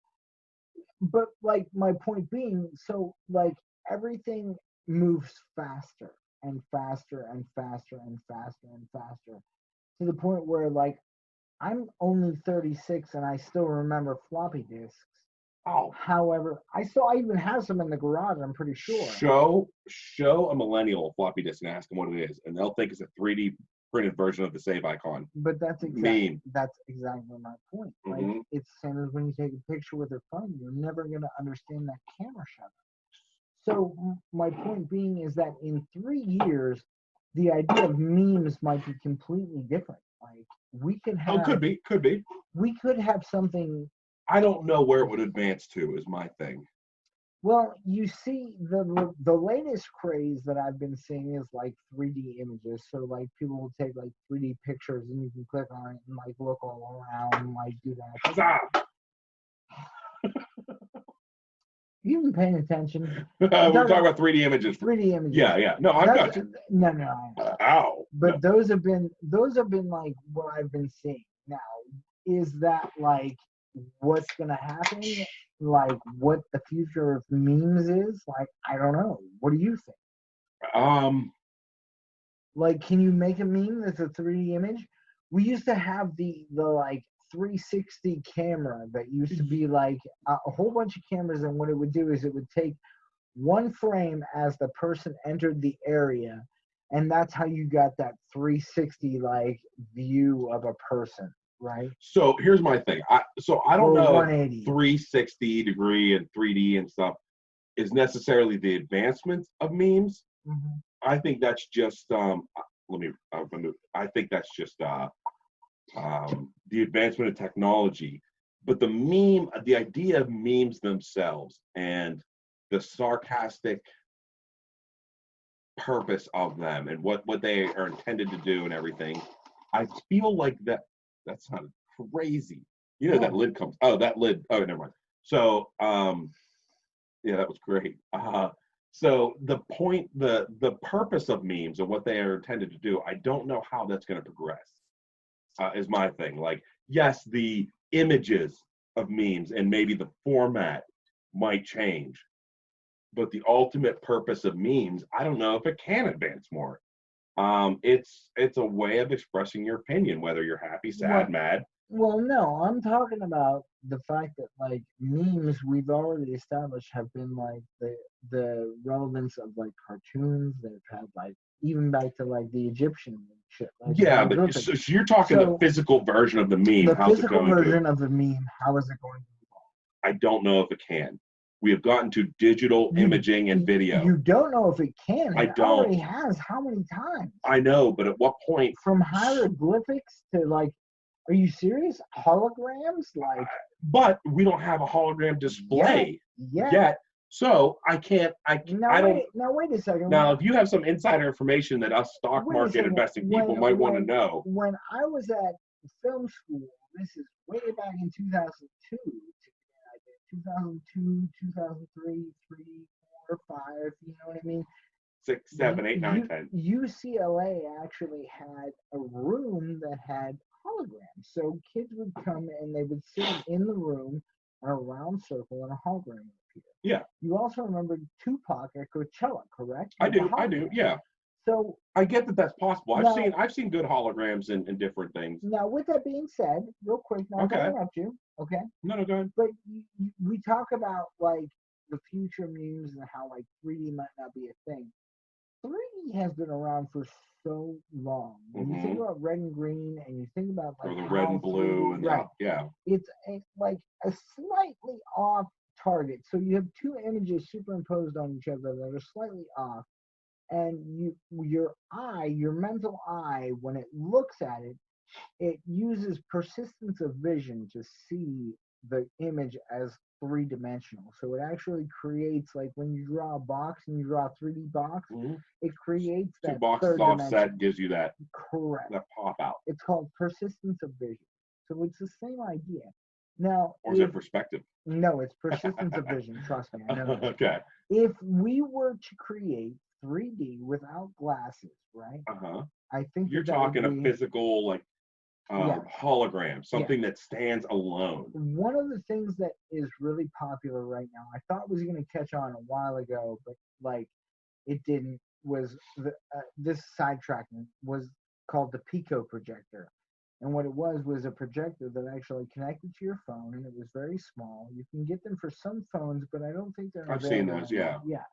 But like my point being, so like everything moves faster and faster and faster and faster and faster, to the point where like I'm only 36 and I still remember floppy disks. Oh. However, I even have some in the garage, I'm pretty sure. Show a millennial a floppy disk and ask them what it is, and they'll think it's a 3D printed version of the save icon. But that's exactly my point. Like it's the same as when you take a picture with your phone, you're never gonna understand that camera shutter. So my point being is that in 3 years, the idea of memes might be completely different. Like we could have. Oh, could be. We could have something. I don't know where it would advance to. Is my thing. Well, you see, the latest craze that I've been seeing is like 3D images. So like people will take like 3D pictures, and you can click on it and like look all around and like do that. Huzzah! You've been paying attention. We're talking about 3D images. 3D images. Yeah. No, I've got you. No. Ow. But those have been like what I've been seeing. Now, is that like what's gonna happen? Like what the future of memes is? Like I don't know. What do you think? Like, can you make a meme that's a 3D image? We used to have the like 360 camera that used to be like a whole bunch of cameras, and what it would do is it would take one frame as the person entered the area, and that's how you got that 360 like view of a person, right? So here's my thing. I don't know 180. 360 degree and 3D and stuff is necessarily the advancement of memes. Mm-hmm. I think that's just I think that's just the advancement of technology. But the idea of memes themselves and the sarcastic purpose of them and what they are intended to do and everything, I feel like that sounded crazy. You know, that lid comes. Oh, that lid. Oh, never mind. So, yeah, that was great. So the point, the purpose of memes and what they are intended to do, I don't know how that's going to progress. Is my thing. Like, yes, the images of memes and maybe the format might change, but the ultimate purpose of memes, I don't know if it can advance more. It's a way of expressing your opinion, whether you're happy, sad, mad. Well, no, I'm talking about the fact that like memes we've already established have been like the relevance of like cartoons. They've had like even back to like the Egyptian shit. Like, yeah, but so you're talking the physical version of the meme. The physical version of the meme. How is it going to evolve? I don't know if it can. We have gotten to digital imaging and video. You don't know if it can. I don't. It already has how many times? I know, but at what point? From hieroglyphics to like, are you serious? Holograms? Like, but we don't have a hologram display yet. So I can't. Now wait a second. Now, if you have some insider information that us stock market investing people might want to know. When I was at film school, this is way back in 2002. 2002, 2003, 3, 4, 5, you know what I mean? 6, 7, 8, 9, 10. UCLA actually had a room that had holograms. So kids would come and they would sit in the room in a round circle and a hologram would appear. Yeah. You also remember Tupac at Coachella, correct? I do, yeah. So I get that that's possible. I've seen good holograms in different things. Now, with that being said, real quick, now I interrupt you. Okay. No, go ahead. But we talk about like the future memes and how like 3D might not be a thing. 3D has been around for so long. When you think about red and green, and you think about like or the red and blue, 3D, and right, yeah, it's like a slightly off target. So you have two images superimposed on each other that are slightly off, and your mental eye, when it looks at it, it uses persistence of vision to see the image as three-dimensional. So it actually creates, like when you draw a box and you draw a 3D box, it creates two that boxes third offset dimension. gives you that Correct. that pop out. It's called persistence of vision. So it's the same idea. Now, Or is it perspective? No, it's persistence of vision. Trust me, I know. Okay. If we were to create 3D without glasses, right? I think you're talking a physical, like, hologram, something that stands alone. One of the things that is really popular right now, I thought was going to catch on a while ago, but like it didn't, was this sidetracking, was called the Pico projector. And what it was a projector that actually connected to your phone, and it was very small. You can get them for some phones, but I don't think they're I've seen those, yeah. Yeah.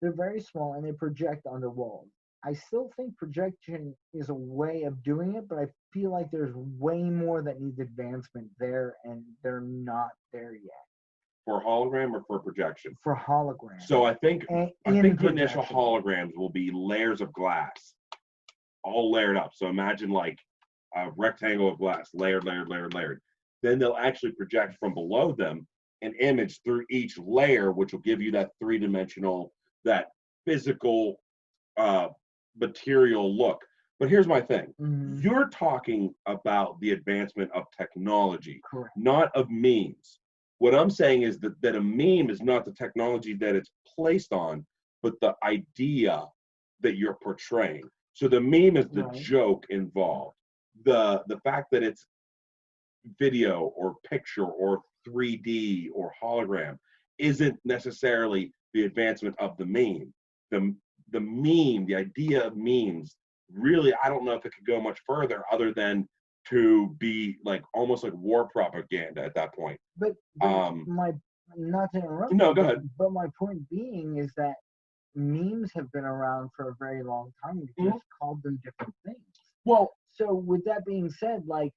They're very small, and they project onto walls. I still think projection is a way of doing it, but I feel like there's way more that needs advancement there, and they're not there yet. For hologram or for projection? For hologram. So I think the initial holograms will be layers of glass, all layered up. So imagine like a rectangle of glass, layered. Then they'll actually project from below them an image through each layer, which will give you that three-dimensional, that physical material look. But here's my thing. You're talking about the advancement of technology, correct, not of memes. What I'm saying is that a meme is not the technology that it's placed on, but the idea that you're portraying. So the meme is the joke involved. The fact that it's video or picture or 3D or hologram isn't necessarily the advancement of the meme. The meme, the idea of memes, really, I don't know if it could go much further other than to be like almost like war propaganda at that point. But my, not to interrupt. No, go ahead. But my point being is that memes have been around for a very long time. We just called them different things. Well, so with that being said, like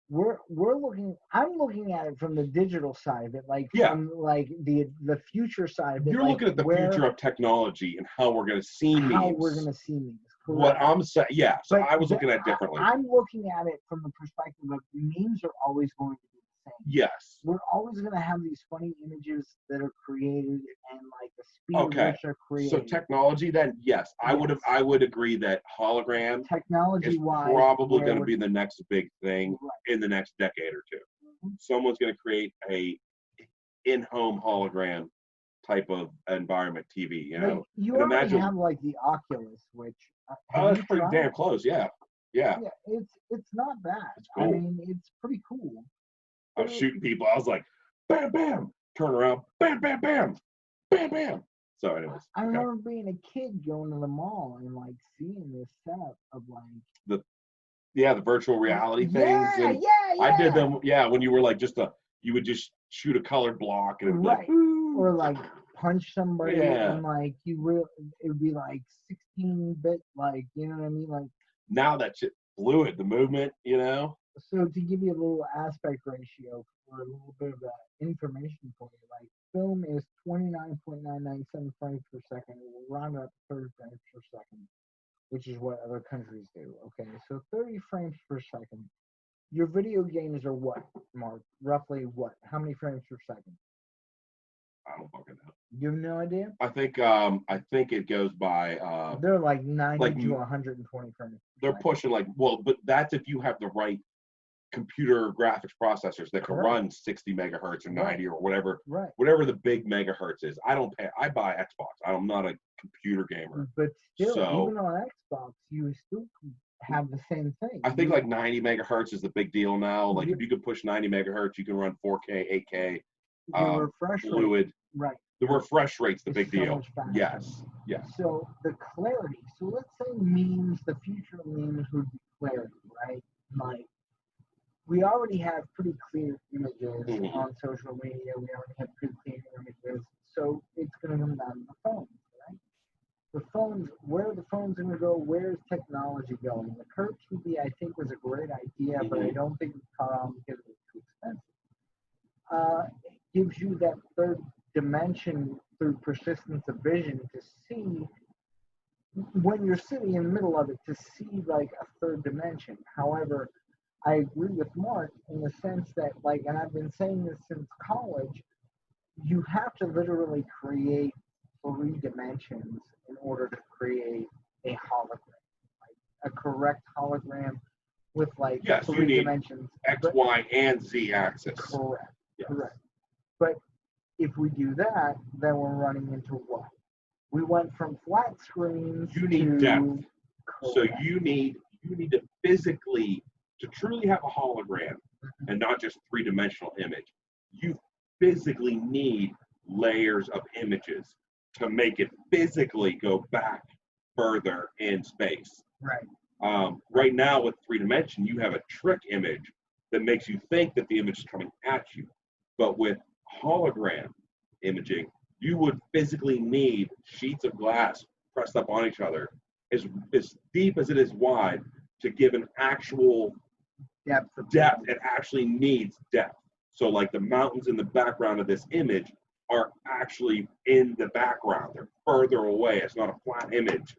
I'm looking at it from the digital side of it, like from like the future side of it. You're like looking at the future of technology and how we're going to see memes. How we're going to see memes. Correct. What I'm saying, yeah. So I was looking at it differently. I'm looking at it from the perspective of memes are always going to be the same. Yes. We're always going to have these funny images that are created and like the speed at which they're created. So technology, then yes, I would agree that hologram technology-wise is probably going to be the next big thing in the next decade or two. Someone's going to create a in-home hologram type of environment TV, you know. Like, you already have like the Oculus, which that's pretty damn close. Yeah. It's not bad. Cool. I mean, it's pretty cool. I was shooting people. I was like, bam, bam, turn around, bam, bam, bam, bam, bam. So, anyways, I remember being a kid going to the mall and like seeing this setup of like the virtual reality things. And I did them. Yeah, when you were like you would just shoot a colored block and it would be like, or like punch somebody and like it would be like 16-bit, like, you know what I mean? Like now that shit fluid, the movement, you know. So to give you a little aspect ratio for a little bit of information for you, like film is 29.997 frames per second. We'll round up 30 frames per second, which is what other countries do. Okay, so 30 frames per second. Your video games are what, Mark? Roughly what? How many frames per second? I don't fucking know. You have no idea? I think it goes by they're like 90 to 120 frames. They're pushing but that's if you have the right computer graphics processors that can run 60 megahertz or 90 or whatever the big megahertz is. I buy Xbox. I'm not a computer gamer. But still, even on Xbox, you still have the same thing. I think like 90 megahertz is the big deal now. Like if you can push 90 megahertz, you can run 4K, 8K, refresh fluid. Right. The refresh rate's the big so deal. Yes. So the clarity. So let's say memes, the future memes would be clarity, right? Like we already have pretty clear images on social media. We already have pretty clear images. So going to come down to the phones, right? The phones, where are the phones going to go? Where is technology going? The curved TV, I think, was a great idea, but I don't think it caught on because it was too expensive. It gives you that third dimension through persistence of vision to see when you're sitting in the middle of it, to see like a third dimension. However, I agree with Mark in the sense that, like, and I've been saying this since college, you have to literally create 3 dimensions in order to create a hologram, like a correct hologram with like Yes, 3 you need dimensions. X, Y, and Z axis. Correct. Yes. Correct. But if we do that, then we're running into what? We went from flat screens You need to depth. So correct. you need to physically, to truly have a hologram and not just 3-dimensional image, you physically need layers of images to make it physically go back further in space. Right. Right now with 3-dimension, you have a trick image that makes you think that the image is coming at you. But with hologram imaging, you would physically need sheets of glass pressed up on each other as deep as it is wide to give an actual Depth. It actually needs depth. So like the mountains in the background of this image are actually in the background. They're further away. It's not a flat image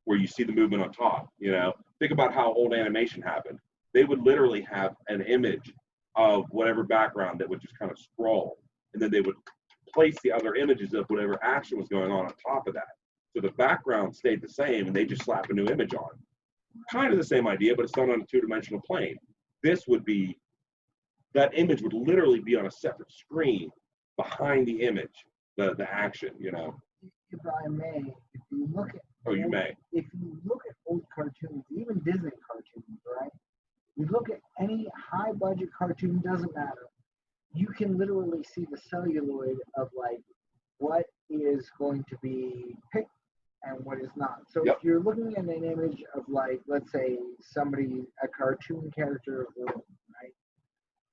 where you see the movement on top. You know, think about how old animation happened. They would literally have an image of whatever background that would just kind of scroll, and then they would place the other images of whatever action was going on top of that. So the background stayed the same, and they just slap a new image on. Kind of the same idea, but it's done on a 2-dimensional plane. This would be, that image would literally be on a separate screen behind the image, the action, you know. If I may, if you look at You may. If you look at old cartoons, even Disney cartoons, right? You look at any high budget cartoon, doesn't matter. You can literally see the celluloid of like what is going to be picked and what is not. So if you're looking at an image of like, let's say a cartoon character, right?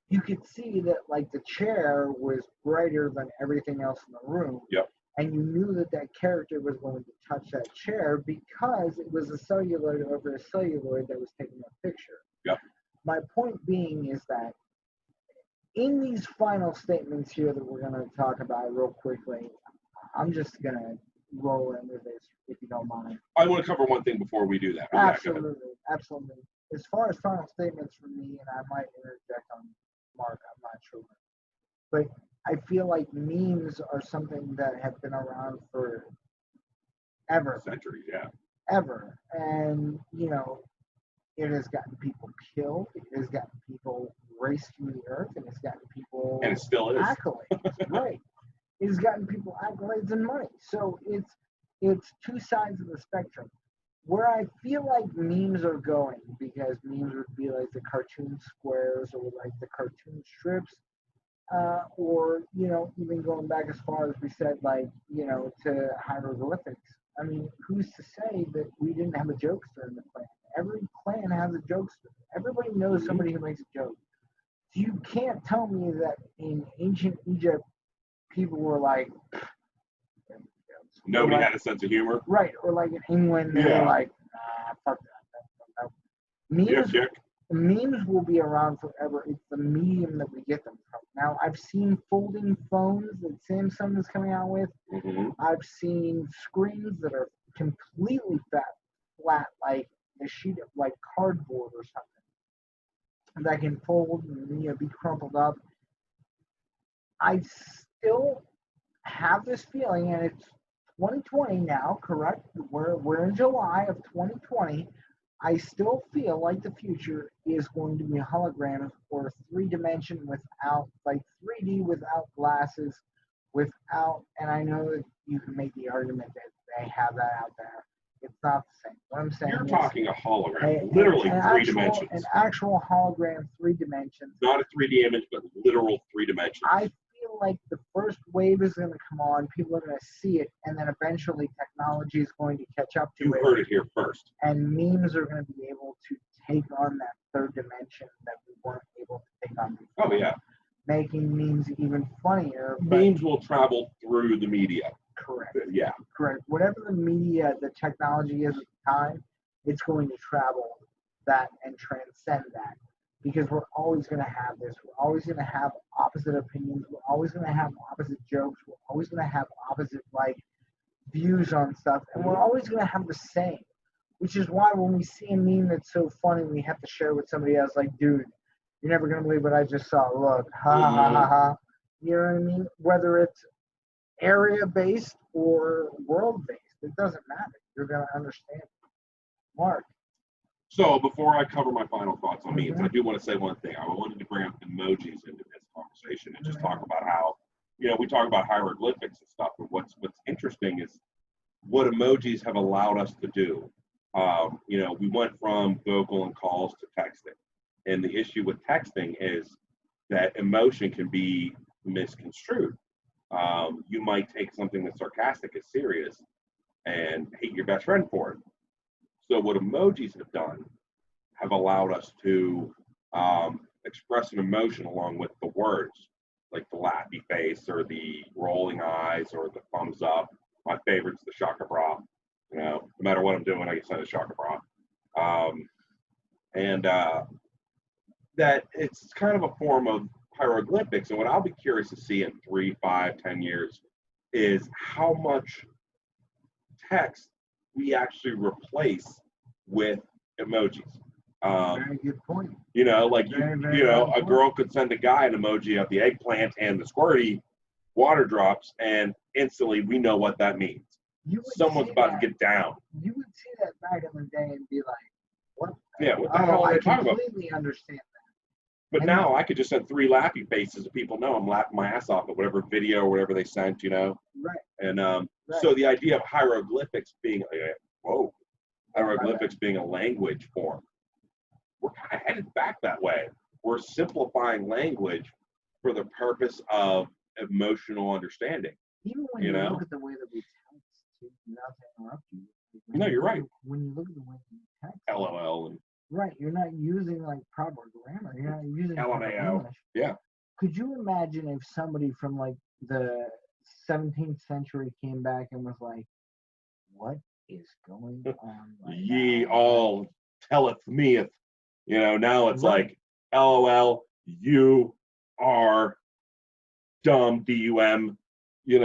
You could see that like the chair was brighter than everything else in the room. Yep. And you knew that that character was going to touch that chair because it was a celluloid over a celluloid that was taking a picture. Yep. My point being is that in these final statements here that we're going to talk about real quickly, I'm just going to roll into this, if you don't mind. I want to cover one thing before we do that. Absolutely, absolutely. As far as final statements from me, and I might interject on Mark, I'm not sure. But I feel like memes are something that have been around for ever. Centuries, yeah. Ever. And, you know, it has gotten people killed. It has gotten people race through the earth. And it's gotten people and it still is. accolades. Right. It has gotten people accolades and money. So it's 2 sides of the spectrum. Where I feel like memes are going, because memes would be like the cartoon squares or like the cartoon strips, or, you know, even going back as far as we said, like, you know, to hieroglyphics. I mean, who's to say that we didn't have a jokester in the clan? Every clan has a jokester. Everybody knows somebody who makes a joke. You can't tell me that in ancient Egypt, people were like, nobody had a sense of humor. Right. Or like in England, they were like, fuck that. Memes will be around forever. It's the medium that we get them from. Now, I've seen folding phones that Samsung is coming out with. I've seen screens that are completely flat, like a sheet of like cardboard or something that can fold and, you know, be crumpled up. I still have this feeling, and it's 2020 now, correct? We're in July of 2020. I still feel like the future is going to be holograms or 3-dimension without, like 3D without glasses, without, and I know that you can make the argument that they have that out there. It's not the same. What I'm saying You're is, talking a hologram, literally 3 dimensions. An actual hologram, 3 dimensions. Not a 3D image, but literal 3 dimensions. I feel like the first wave is going to come on, people are going to see it, and then eventually technology is going to catch up to it. You heard it here first. And memes are going to be able to take on that 3rd dimension that we weren't able to take on before. Oh, yeah. Making memes even funnier. Memes will travel through the media. Correct. Yeah. Correct. Whatever the media, the technology is at the time, it's going to travel that and transcend that. Because we're always going to have this. We're always going to have opposite opinions. We're always going to have opposite jokes. We're always going to have opposite views on stuff, and we're always going to have the same. Which is why when we see a meme that's so funny, we have to share it with somebody else. Like, dude, you're never going to believe what I just saw. Look, ha ha ha ha ha. You know what I mean? Whether it's area based or world based, it doesn't matter. You're going to understand. Mark. So before I cover my final thoughts on memes, I do want to say one thing. I wanted to bring up emojis into this conversation and just talk about how, we talk about hieroglyphics and stuff, but what's interesting is what emojis have allowed us to do. We went from vocal and calls to texting. And the issue with texting is that emotion can be misconstrued. You might take something that's sarcastic as serious and hate your best friend for it. So what emojis have allowed us to express an emotion along with the words, like the laughy face or the rolling eyes or the thumbs up. My favorite's the shaka bra. No matter what I'm doing, I can send a shaka bra. That it's kind of a form of hieroglyphics. And what I'll be curious to see in 3, 5, 10 years is how much text we actually replace with emojis. Very good point. A girl could send a guy an emoji of the eggplant and the squirty water drops, and instantly we know what that means. Someone's about to get down. You would see that back in the day and be like, what? Yeah, what the hell are they talking about? I completely understand that. But now I could just send 3 laughy faces and people know I'm laughing my ass off at whatever video or whatever they sent, Right. And so the idea of hieroglyphics being, being a language form, we're kind of headed back that way. We're simplifying language for the purpose of emotional understanding. Even when you look at the way that we text, not to interrupt you. No, you're right. When you look at the way you text, LOL and right, you're not using proper grammar. You're not using proper English. Yeah. Could you imagine if somebody from the 17th century came back and was like, "What is going on?" Ye all telleth me. Now it's right. LOL, you are dumb, DUM. We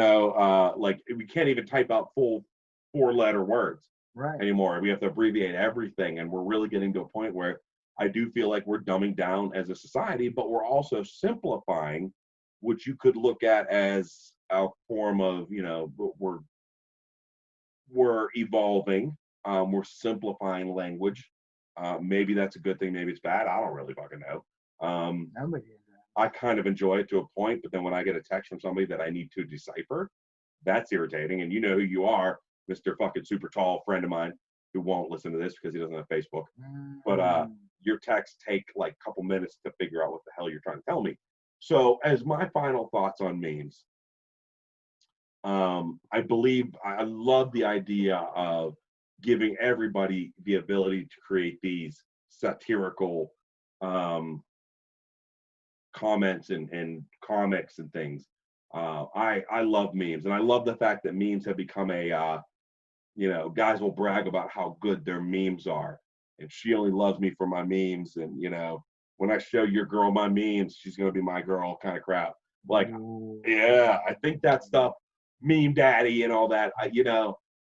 can't even type out full 4-letter words anymore. We have to abbreviate everything, and we're really getting to a point where I do feel like we're dumbing down as a society, but we're also simplifying, which you could look at as a form of, we're evolving, we're simplifying language. Maybe that's a good thing, maybe it's bad. I don't really fucking know. Nobody is. I kind of enjoy it to a point, but then when I get a text from somebody that I need to decipher, that's irritating. And you know who you are, Mr. fucking super tall friend of mine who won't listen to this because he doesn't have Facebook. But your texts take a couple minutes to figure out what the hell you're trying to tell me. So as my final thoughts on memes, I love the idea of giving everybody the ability to create these satirical comments and comics and things. I love memes, and I love the fact that memes have become a guys will brag about how good their memes are, and she only loves me for my memes, and when I show your girl my memes, she's gonna be my girl kind of crap. Yeah, I think that stuff, meme daddy and all that,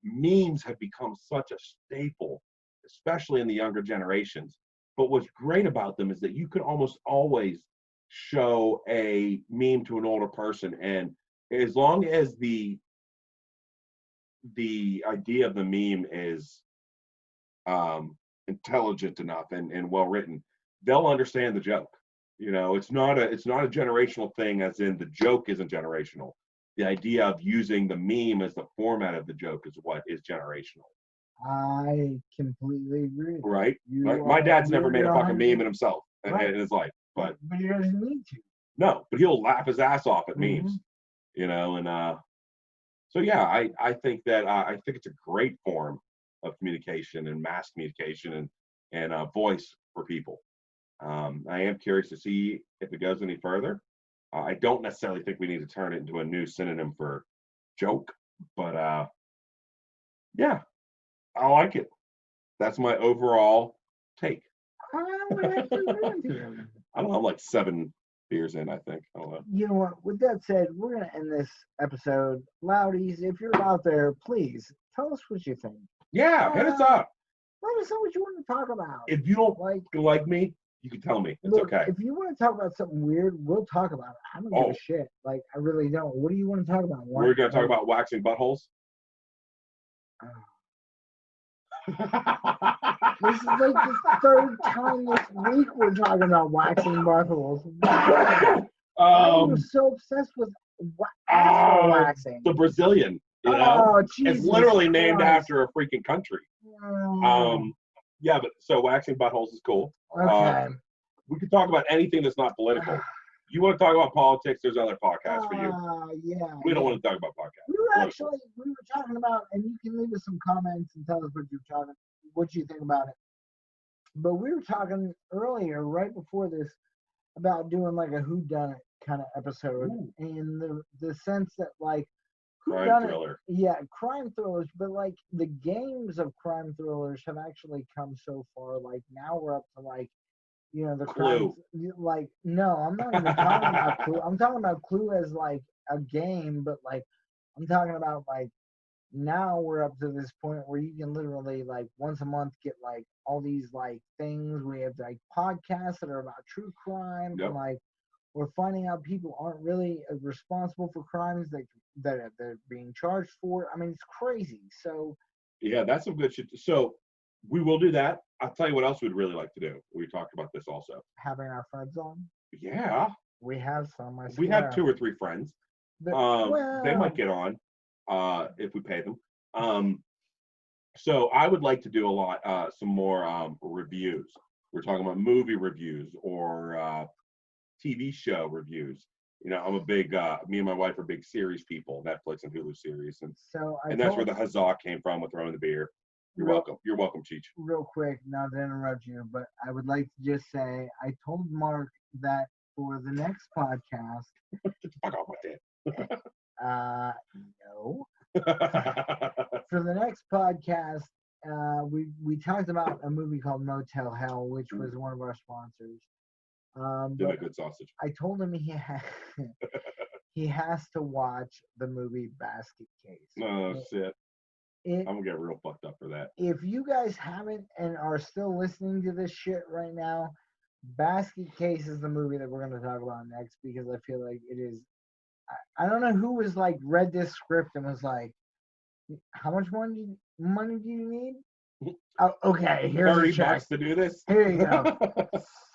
memes have become such a staple, especially in the younger generations. But what's great about them is that you can almost always show a meme to an older person, and as long as the idea of the meme is intelligent enough and well written, they'll understand the joke. It's not a generational thing, as in the joke isn't generational. The idea of using the meme as the format of the joke is what is generational. I completely agree. Right? My dad's never made a fucking meme in himself in his life, but he doesn't need to. No, but he'll laugh his ass off at memes, and so yeah, I think that I think it's a great form of communication and mass communication and voice for people. I am curious to see if it goes any further. I don't necessarily think we need to turn it into a new synonym for joke. But yeah, I like it. That's my overall take. I'm gonna have to agree with you. I don't know, I'm like 7 beers in, I think. I don't know. You know what? With that said, we're gonna end this episode. Loudies, if you're out there, please tell us what you think. Yeah, hit us up. Let us know what you want to talk about. If you don't like me, you can tell me. It's look, okay. If you want to talk about something weird, we'll talk about it. I don't give a shit. Like, I really don't. What do you want to talk about? We're going to talk about waxing buttholes. This is like the third time this week we're talking about waxing buttholes. I was so obsessed with waxing. The Brazilian, you know? Jesus it's literally named Christ. after a freaking country. Yeah, but so waxing buttholes is cool. Okay. We can talk about anything that's not political. You want to talk about politics? There's other podcasts for you. Yeah. We don't want to talk about podcasts. We were talking about, and you can leave us some comments and tell us what you think about it. But we were talking earlier, right before this, about doing like a whodunit kind of episode, in the sense that like crime thriller. Yeah, crime thrillers, but like the games of crime thrillers have actually come so far. Like now we're up to like, you know, the Clue. Like no, I'm not even talking about Clue. I'm talking about Clue as like a game, but like I'm talking about like now we're up to this point where you can literally like once a month get like all these like things. We have like podcasts that are about true crime, and like we're finding out people aren't really responsible for crimes that they're being charged for. I mean, it's crazy. So yeah, that's some good shit. So we will do that. I'll tell you what else we'd really like to do. We talked about this also. Having our friends on. Yeah. We have some. We have 2 or 3 friends. They might get on if we pay them. So I would like to do some more reviews. We're talking about movie reviews or TV show reviews. You know, I'm a big, me and my wife are big series people, Netflix and Hulu series. And that's where the huzzah came from with throwing the beer. You're welcome. You're welcome, Cheech. Real quick, not to interrupt you, but I would like to just say I told Mark that for the next podcast. Fuck off with that. No. For the next podcast, we talked about a movie called Motel Hell, which was one of our sponsors. Did a good sausage. I told him he has to watch the movie Basket Case. No shit. I'm gonna get real fucked up for that. If you guys haven't and are still listening to this shit right now, Basket Case is the movie that we're gonna talk about next, because I feel like it is. I don't know who was like read this script and was like, "How much money do you need?" Oh, okay, here's a check. $30 to do this. Here you go.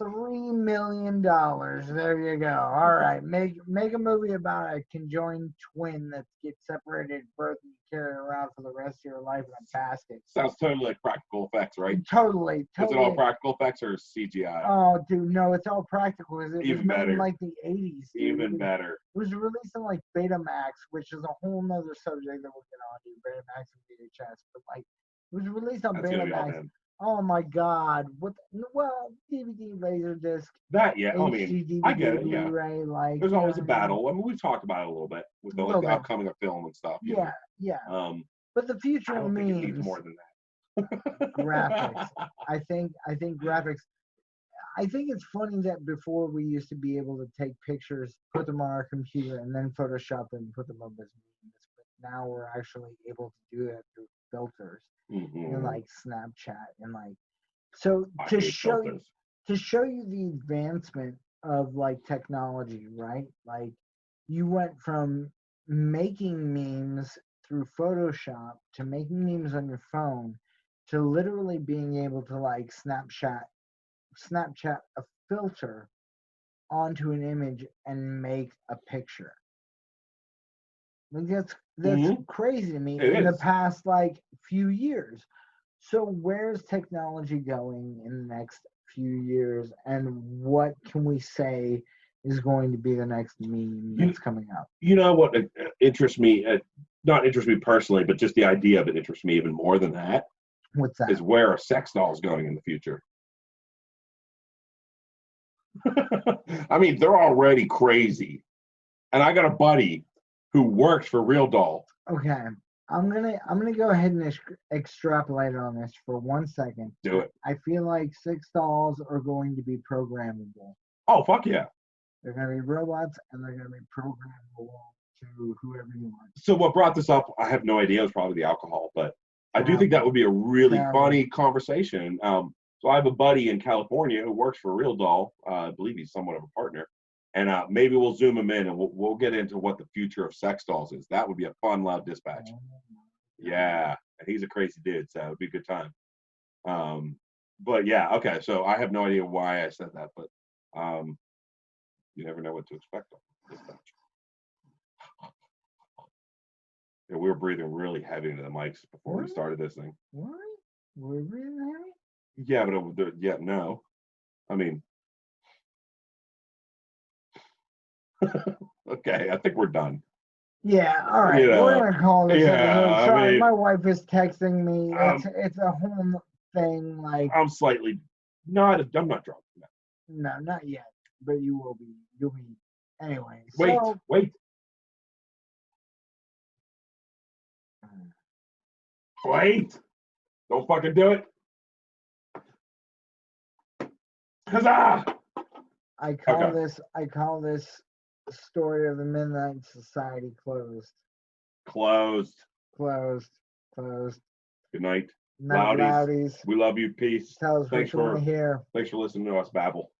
$3 million. There you go. All right, make a movie about a conjoined twin that gets separated at birth and carry around for the rest of your life in a basket. Sounds totally like practical effects, right? Totally. Is it all practical effects or CGI? Oh, dude, no, it's all practical. It was made in like the 80s. Even better. It was released in like Betamax, which is a whole nother subject that we'll get on to, Betamax and VHS. But like, it was released on Betamax. Oh my God! DVD, Laserdisc. That I mean, DVD, I get it. Yeah. Blu-ray, like there's always a battle. I mean, we've talked about it a little bit with the upcoming of film and stuff. Yeah. But the future I don't think it needs more than that. Graphics. I think graphics. I think it's funny that before we used to be able to take pictures, put them on our computer, and then Photoshop them and put them up as memes. But now we're actually able to do that through filters. And like Snapchat and like to show you the advancement of like technology, right? Like you went from making memes through Photoshop to making memes on your phone to literally being able to like Snapchat a filter onto an image and make a picture. Like that's crazy to me in the past like few years. So where's technology going in the next few years, and what can we say is going to be the next meme that's coming up? You know what interests me, not interests me personally, but just the idea of it interests me even more than that. What's that? Is where are sex dolls going in the future? I mean, they're already crazy. And I got a buddy who works for Real Doll, Okay, I'm gonna go ahead and extrapolate on this for 1 second. Do it. I feel like sex dolls are going to be programmable. Oh, fuck yeah. They're gonna be robots, and they're gonna be programmable to whoever you want. So what brought this up? I have no idea. It was probably the alcohol, but I do think that Probably. would be a really Terrible. funny conversation. So I have a buddy in California who works for Real Doll. I believe he's somewhat of a partner, and maybe we'll zoom him in and we'll get into what the future of sex dolls is. That would be a fun loud dispatch. Yeah, and he's a crazy dude, so it'd be a good time. But yeah, okay. So I have no idea why I said that, but you never know what to expect on dispatch. Yeah, we were breathing really heavy into the mics before we started this thing. What? We're breathing heavy? Yeah, but no. I mean, okay, I think we're done. Yeah, all right. You We're know, gonna call this episode. I Sorry, mean, my wife is texting me. Um, It's a whole thing. Like, I'm slightly not. I'm not drunk. No. no, not yet, but you will be. You'll be anyway. Wait, So, wait, wait! Don't fucking do it! Huzzah! I call Okay. this. I call this story of the Midnight Society closed. Closed. Closed. Closed. Good night. Night, Loudies. loudies. We love you. Peace. Tell us Thanks what you want for to hear. thanks for listening to us babble.